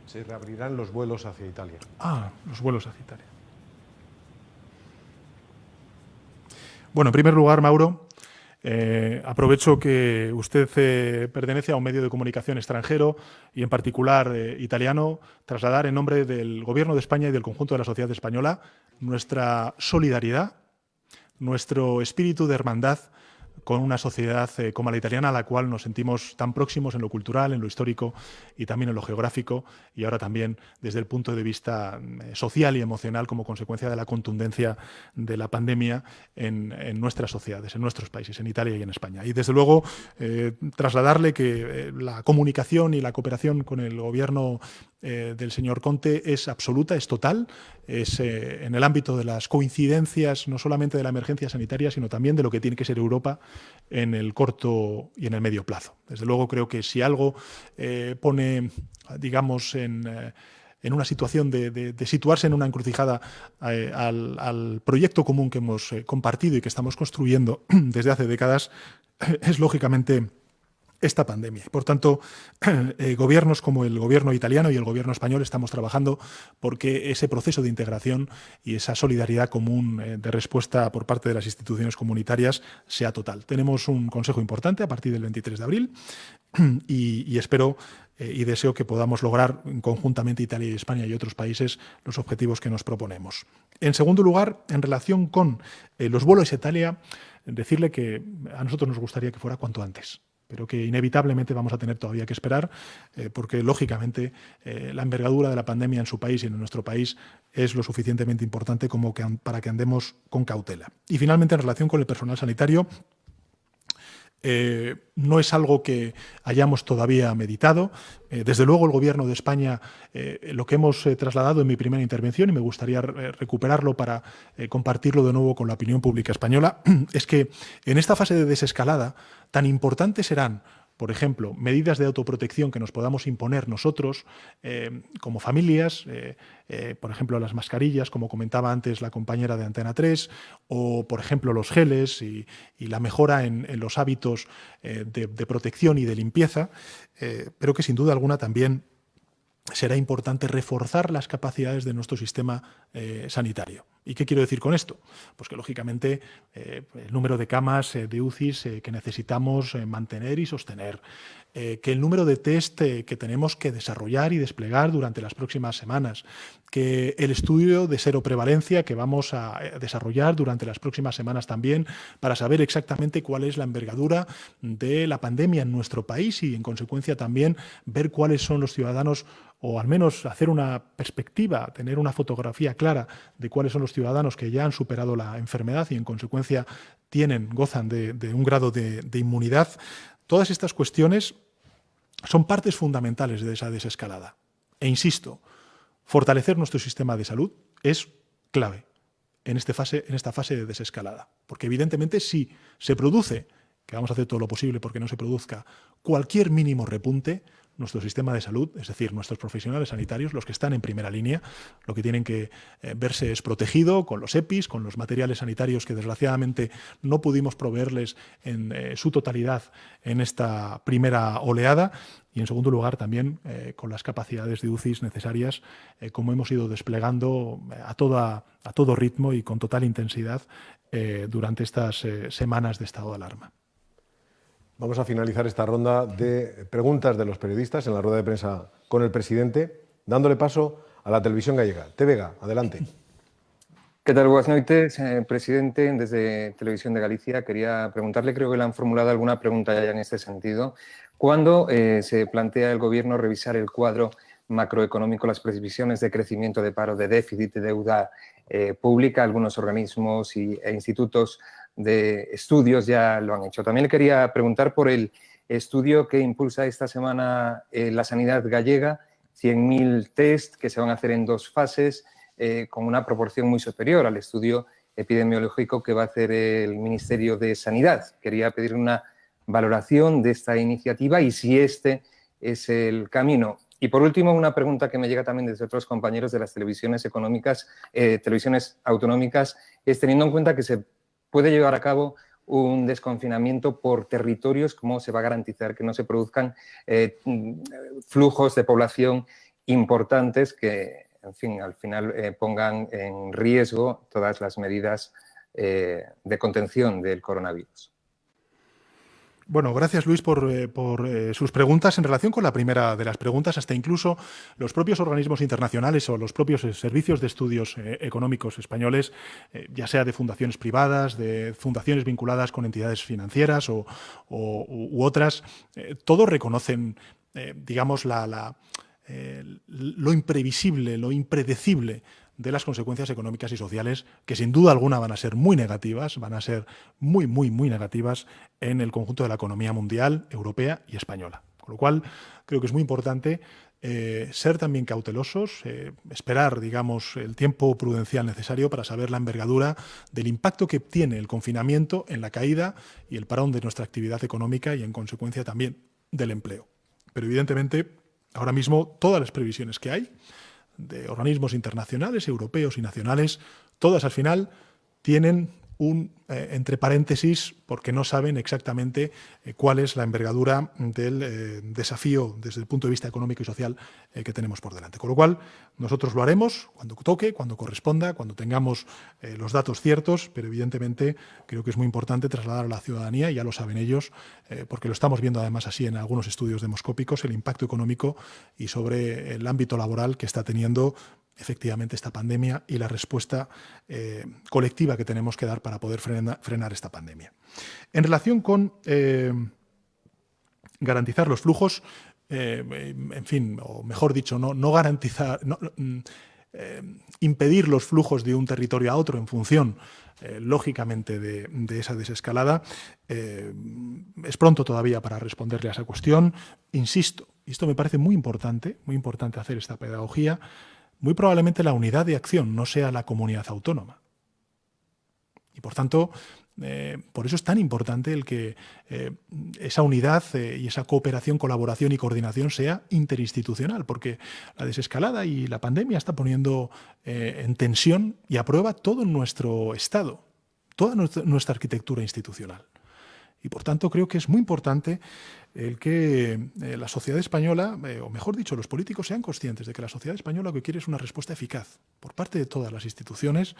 Se reabrirán los vuelos hacia Italia. Ah, los vuelos hacia Italia. Bueno, en primer lugar, Mauro, aprovecho que usted pertenece a un medio de comunicación extranjero y en particular italiano, trasladar en nombre del Gobierno de España y del conjunto de la sociedad española nuestra solidaridad, nuestro espíritu de hermandad con una sociedad como la italiana, a la cual nos sentimos tan próximos en lo cultural, en lo histórico y también en lo geográfico, y ahora también desde el punto de vista social y emocional como consecuencia de la contundencia de la pandemia en nuestras sociedades, en nuestros países, en Italia y en España. Y desde luego trasladarle que la comunicación y la cooperación con el gobierno del señor Conte es absoluta, es total, es en el ámbito de las coincidencias no solamente de la emergencia sanitaria, sino también de lo que tiene que ser Europa en el corto y en el medio plazo. Desde luego creo que si algo pone, digamos, en una situación de situarse en una encrucijada al proyecto común que hemos compartido y que estamos construyendo desde hace décadas, es lógicamente esta pandemia. Por tanto, gobiernos como el gobierno italiano y el gobierno español estamos trabajando porque ese proceso de integración y esa solidaridad común de respuesta por parte de las instituciones comunitarias sea total. Tenemos un consejo importante a partir del 23 de abril y espero y deseo que podamos lograr conjuntamente Italia y España y otros países los objetivos que nos proponemos. En segundo lugar, en relación con los vuelos a Italia, decirle que a nosotros nos gustaría que fuera cuanto antes, pero que inevitablemente vamos a tener todavía que esperar porque, lógicamente, la envergadura de la pandemia en su país y en nuestro país es lo suficientemente importante como para que andemos con cautela. Y, finalmente, en relación con el personal sanitario, no es algo que hayamos todavía meditado. Desde luego, el Gobierno de España, lo que hemos trasladado en mi primera intervención, y me gustaría recuperarlo para compartirlo de nuevo con la opinión pública española, es que en esta fase de desescalada tan importantes serán, por ejemplo, medidas de autoprotección que nos podamos imponer nosotros como familias, por ejemplo, las mascarillas, como comentaba antes la compañera de Antena 3, o, por ejemplo, los geles y la mejora en los hábitos de protección y de limpieza, pero que sin duda alguna también será importante reforzar las capacidades de nuestro sistema sanitario. ¿Y qué quiero decir con esto? Pues que, lógicamente, el número de camas de UCIs que necesitamos mantener y sostener, que el número de test que tenemos que desarrollar y desplegar durante las próximas semanas, que el estudio de seroprevalencia que vamos a desarrollar durante las próximas semanas también para saber exactamente cuál es la envergadura de la pandemia en nuestro país y, en consecuencia, también ver cuáles son los ciudadanos, o al menos hacer una perspectiva, tener una fotografía clara de cuáles son los ciudadanos que ya han superado la enfermedad y, en consecuencia, gozan de un grado de inmunidad. Todas estas cuestiones son partes fundamentales de esa desescalada. E insisto, fortalecer nuestro sistema de salud es clave en esta fase de desescalada. Porque, evidentemente, si se produce, que vamos a hacer todo lo posible porque no se produzca, cualquier mínimo repunte, nuestro sistema de salud, es decir, nuestros profesionales sanitarios, los que están en primera línea, lo que tienen que verse es protegido con los EPIs, con los materiales sanitarios que, desgraciadamente, no pudimos proveerles en su totalidad en esta primera oleada, y, en segundo lugar, también con las capacidades de UCIs necesarias, como hemos ido desplegando a todo ritmo y con total intensidad durante estas semanas de estado de alarma. Vamos a finalizar esta ronda de preguntas de los periodistas en la rueda de prensa con el presidente, dándole paso a la televisión gallega. TVG, adelante. ¿Qué tal? Buenas noches, presidente. Desde Televisión de Galicia quería preguntarle, creo que le han formulado alguna pregunta ya en este sentido. ¿Cuándo se plantea el Gobierno revisar el cuadro macroeconómico, las previsiones de crecimiento, de paro, de déficit, de deuda pública? Algunos organismos e institutos de estudios ya lo han hecho. También le quería preguntar por el estudio que impulsa esta semana la sanidad gallega, 100.000 test que se van a hacer en 2 fases, con una proporción muy superior al estudio epidemiológico que va a hacer el Ministerio de Sanidad. Quería pedir una valoración de esta iniciativa y si este es el camino. Y, por último, una pregunta que me llega también desde otros compañeros de las televisiones autonómicas, es, teniendo en cuenta que se puede llevar a cabo un desconfinamiento por territorios, ¿cómo se va a garantizar que no se produzcan flujos de población importantes que, en fin, al final pongan en riesgo todas las medidas de contención del coronavirus? Bueno, gracias, Luis, por sus preguntas. En relación con la primera de las preguntas, hasta incluso los propios organismos internacionales o los propios servicios de estudios económicos españoles, ya sea de fundaciones privadas, de fundaciones vinculadas con entidades financieras u otras, todos reconocen, digamos, lo imprevisible, lo impredecible de las consecuencias económicas y sociales, que sin duda alguna van a ser muy negativas, van a ser muy, muy, muy negativas en el conjunto de la economía mundial, europea y española. Con lo cual, creo que es muy importante ser también cautelosos, esperar, digamos, el tiempo prudencial necesario para saber la envergadura del impacto que tiene el confinamiento en la caída y el parón de nuestra actividad económica y, en consecuencia, también del empleo. Pero, evidentemente, ahora mismo todas las previsiones que hay de organismos internacionales, europeos y nacionales, todas al final tienen un entre paréntesis porque no saben exactamente cuál es la envergadura del desafío desde el punto de vista económico y social que tenemos por delante. Con lo cual, nosotros lo haremos cuando toque, cuando corresponda, cuando tengamos los datos ciertos, pero evidentemente creo que es muy importante trasladar a la ciudadanía, y ya lo saben ellos, porque lo estamos viendo además así en algunos estudios demoscópicos, el impacto económico y sobre el ámbito laboral que está teniendo efectivamente esta pandemia y la respuesta colectiva que tenemos que dar para poder frenar esta pandemia. En relación con garantizar los flujos, en fin, o mejor dicho, no garantizar, impedir los flujos de un territorio a otro en función, lógicamente, de esa desescalada, es pronto todavía para responderle a esa cuestión. Insisto, y esto me parece muy importante hacer esta pedagogía. Muy probablemente la unidad de acción no sea la comunidad autónoma. Y, por tanto, por eso es tan importante el que esa unidad y esa cooperación, colaboración y coordinación sea interinstitucional, porque la desescalada y la pandemia está poniendo en tensión y a prueba todo nuestro Estado, toda nuestra arquitectura institucional. Y, por tanto, creo que es muy importante el que la sociedad española, o mejor dicho, los políticos sean conscientes de que la sociedad española lo que quiere es una respuesta eficaz por parte de todas las instituciones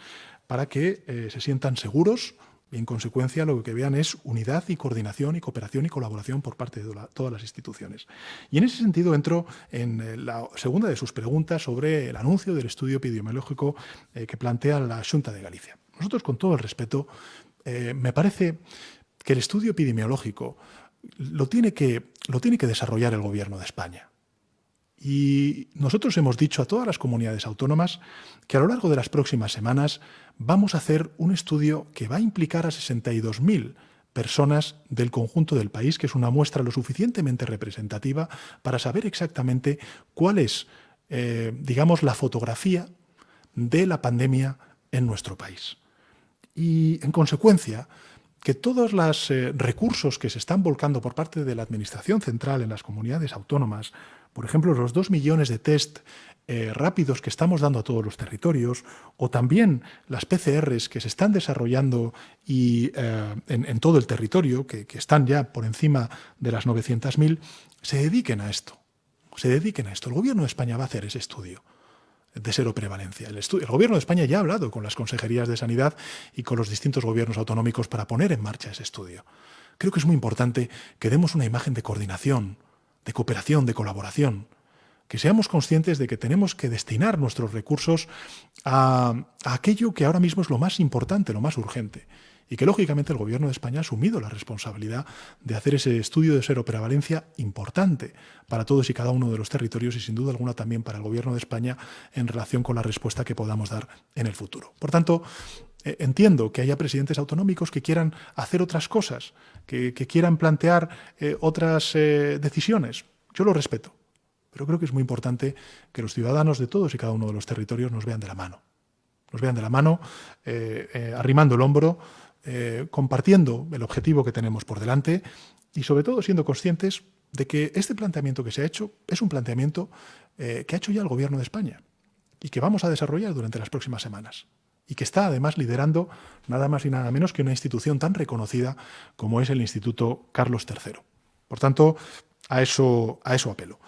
para que se sientan seguros y, en consecuencia, lo que vean es unidad y coordinación y cooperación y colaboración por parte de todas las instituciones. Y en ese sentido entro en la segunda de sus preguntas sobre el anuncio del estudio epidemiológico que plantea la Xunta de Galicia. Nosotros, con todo el respeto, me parece que el estudio epidemiológico lo tiene que desarrollar el Gobierno de España. Y nosotros hemos dicho a todas las comunidades autónomas que a lo largo de las próximas semanas vamos a hacer un estudio que va a implicar a 62.000 personas del conjunto del país, que es una muestra lo suficientemente representativa para saber exactamente cuál es, digamos, la fotografía de la pandemia en nuestro país. Y, en consecuencia, que todos los recursos que se están volcando por parte de la Administración central en las comunidades autónomas, por ejemplo, los 2 millones de test rápidos que estamos dando a todos los territorios, o también las PCRs que se están desarrollando en todo el territorio, que están ya por encima de las 900.000, se dediquen a esto. El Gobierno de España va a hacer ese estudio de seroprevalencia. El Gobierno de España ya ha hablado con las consejerías de Sanidad y con los distintos gobiernos autonómicos para poner en marcha ese estudio. Creo que es muy importante que demos una imagen de coordinación, de cooperación, de colaboración, que seamos conscientes de que tenemos que destinar nuestros recursos a aquello que ahora mismo es lo más importante, lo más urgente, y que, lógicamente, el Gobierno de España ha asumido la responsabilidad de hacer ese estudio de seroprevalencia importante para todos y cada uno de los territorios y, sin duda alguna, también para el Gobierno de España en relación con la respuesta que podamos dar en el futuro. Por tanto, entiendo que haya presidentes autonómicos que quieran hacer otras cosas, que quieran plantear otras decisiones. Yo lo respeto, pero creo que es muy importante que los ciudadanos de todos y cada uno de los territorios nos vean de la mano. Nos vean de la mano, arrimando el hombro, compartiendo el objetivo que tenemos por delante y, sobre todo, siendo conscientes de que este planteamiento que se ha hecho es un planteamiento que ha hecho ya el Gobierno de España y que vamos a desarrollar durante las próximas semanas y que está, además, liderando nada más y nada menos que una institución tan reconocida como es el Instituto Carlos III. Por tanto, a eso apelo.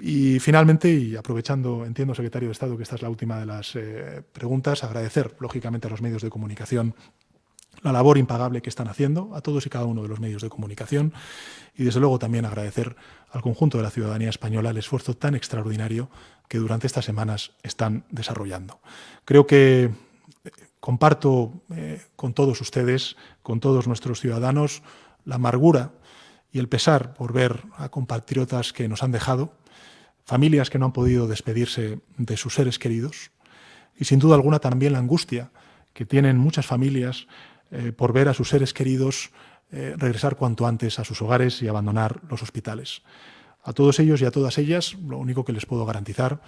Y, finalmente, y aprovechando, entiendo, secretario de Estado, que esta es la última de las preguntas, agradecer, lógicamente, a los medios de comunicación la labor impagable que están haciendo, a todos y cada uno de los medios de comunicación, y, desde luego, también agradecer al conjunto de la ciudadanía española el esfuerzo tan extraordinario que durante estas semanas están desarrollando. Creo que comparto con todos ustedes, con todos nuestros ciudadanos, la amargura y el pesar por ver a compatriotas que nos han dejado, familias que no han podido despedirse de sus seres queridos y, sin duda alguna, también la angustia que tienen muchas familias por ver a sus seres queridos regresar cuanto antes a sus hogares y abandonar los hospitales. A todos ellos y a todas ellas, lo único que les puedo garantizar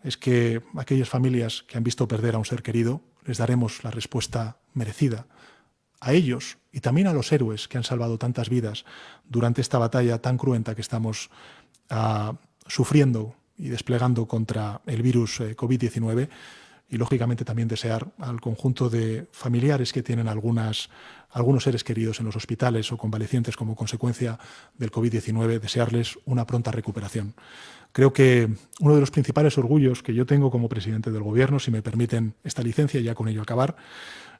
es que aquellas familias que han visto perder a un ser querido les daremos la respuesta merecida. A ellos y también a los héroes que han salvado tantas vidas durante esta batalla tan cruenta que estamos sufriendo y desplegando contra el virus COVID-19, y, lógicamente, también desear al conjunto de familiares que tienen algunos seres queridos en los hospitales o convalecientes como consecuencia del COVID-19, desearles una pronta recuperación. Creo que uno de los principales orgullos que yo tengo como presidente del Gobierno, si me permiten esta licencia y ya con ello acabar,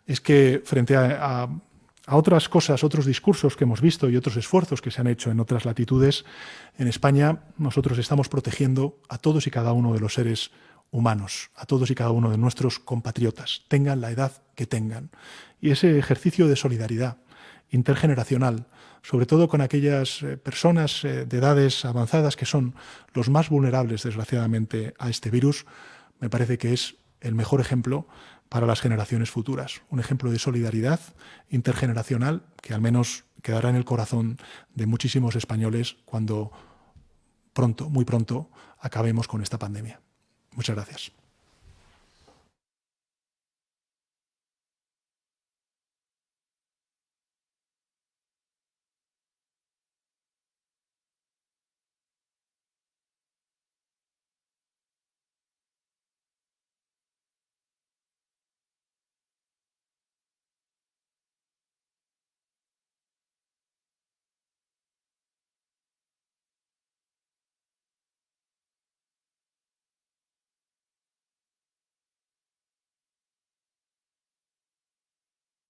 es que, frente a otras cosas, otros discursos que hemos visto y otros esfuerzos que se han hecho en otras latitudes, en España nosotros estamos protegiendo a todos y cada uno de los seres humanos, a todos y cada uno de nuestros compatriotas, tengan la edad que tengan. Y ese ejercicio de solidaridad intergeneracional, sobre todo con aquellas personas de edades avanzadas que son los más vulnerables, desgraciadamente, a este virus, me parece que es el mejor ejemplo para las generaciones futuras. Un ejemplo de solidaridad intergeneracional que al menos quedará en el corazón de muchísimos españoles cuando pronto, muy pronto, acabemos con esta pandemia. Muchas gracias.